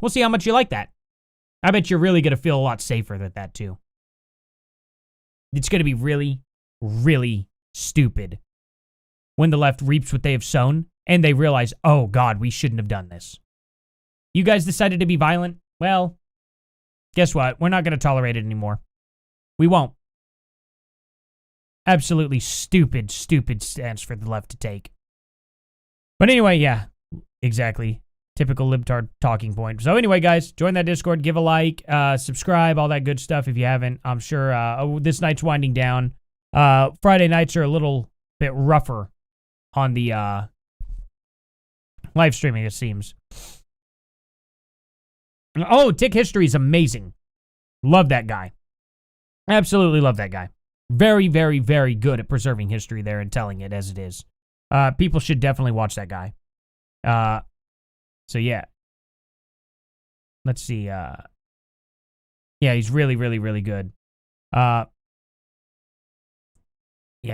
We'll see how much you like that. I bet you're really going to feel a lot safer with that, too. It's going to be really, really stupid when the left reaps what they have sown and they realize, oh, God, we shouldn't have done this. You guys decided to be violent? Well, guess what? We're not going to tolerate it anymore. We won't. Absolutely stupid, stupid stance for the left to take. But anyway, yeah, exactly. Typical libtard talking point. So anyway, guys, join that Discord, give a like, subscribe, all that good stuff if you haven't. I'm sure this night's winding down. Friday nights are a little bit rougher on the live streaming, it seems. Oh, Tick History is amazing. Love that guy. Absolutely love that guy. Very, very, very good at preserving history there and telling it as it is. People should definitely watch that guy. So yeah. Let's see. Yeah, he's really, really, really good. Yeah,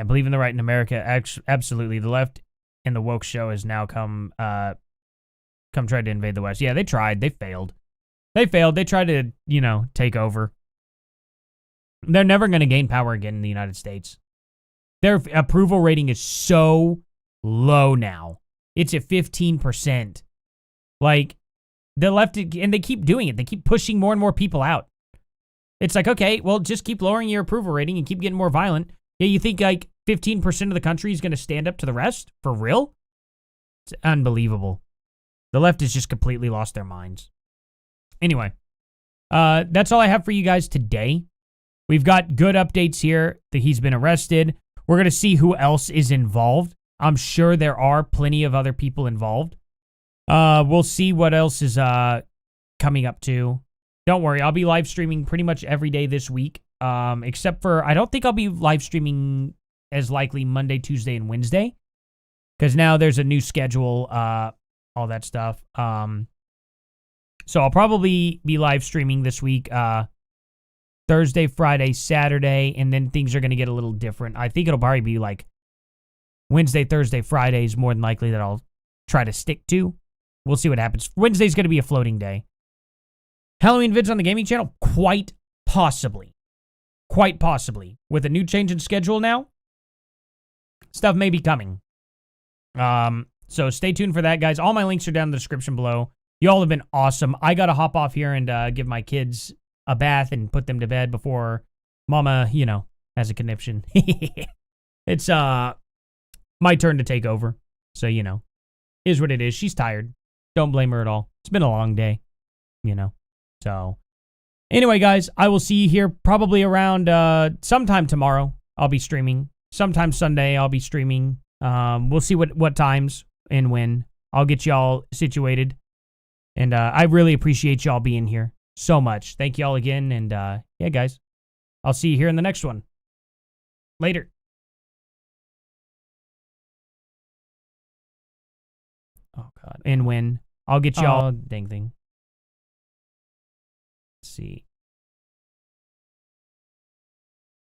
believe in the right in America. Absolutely. The left and the woke show has now come try to invade the West. Yeah, they tried. They failed. They tried to, take over. They're never going to gain power again in the United States. Their approval rating is so low now. It's at 15%. Like, the left, and they keep doing it. They keep pushing more and more people out. It's like, okay, well, just keep lowering your approval rating and keep getting more violent. Yeah, you think, like, 15% of the country is going to stand up to the rest? For real? It's unbelievable. The left has just completely lost their minds. Anyway, that's all I have for you guys today. We've got good updates here that he's been arrested. We're going to see who else is involved. I'm sure there are plenty of other people involved. We'll see what else is coming up too. Don't worry, I'll be live streaming pretty much every day this week. Except for, I don't think I'll be live streaming as likely Monday, Tuesday, and Wednesday. Because now there's a new schedule, all that stuff. So I'll probably be live streaming this week, Thursday, Friday, Saturday, and then things are going to get a little different. I think it'll probably be like Wednesday, Thursday, Fridays, more than likely that I'll try to stick to. We'll see what happens. Wednesday's going to be a floating day. Halloween vids on the gaming channel? Quite possibly. Quite possibly. With a new change in schedule now, stuff may be coming. So stay tuned for that, guys. All my links are down in the description below. You all have been awesome. I got to hop off here and give my kids a bath and put them to bed before Mama, has a conniption. It's my turn to take over. So, is what it is. She's tired. Don't blame her at all. It's been a long day, So, anyway, guys, I will see you here probably around sometime tomorrow. I'll be streaming. Sometime Sunday, I'll be streaming. We'll see what times and when. I'll get y'all situated. And I really appreciate y'all being here so much. Thank y'all again. And yeah, guys, I'll see you here in the next one. Later. Oh, God. And when. I'll get y'all dang thing. Let's see.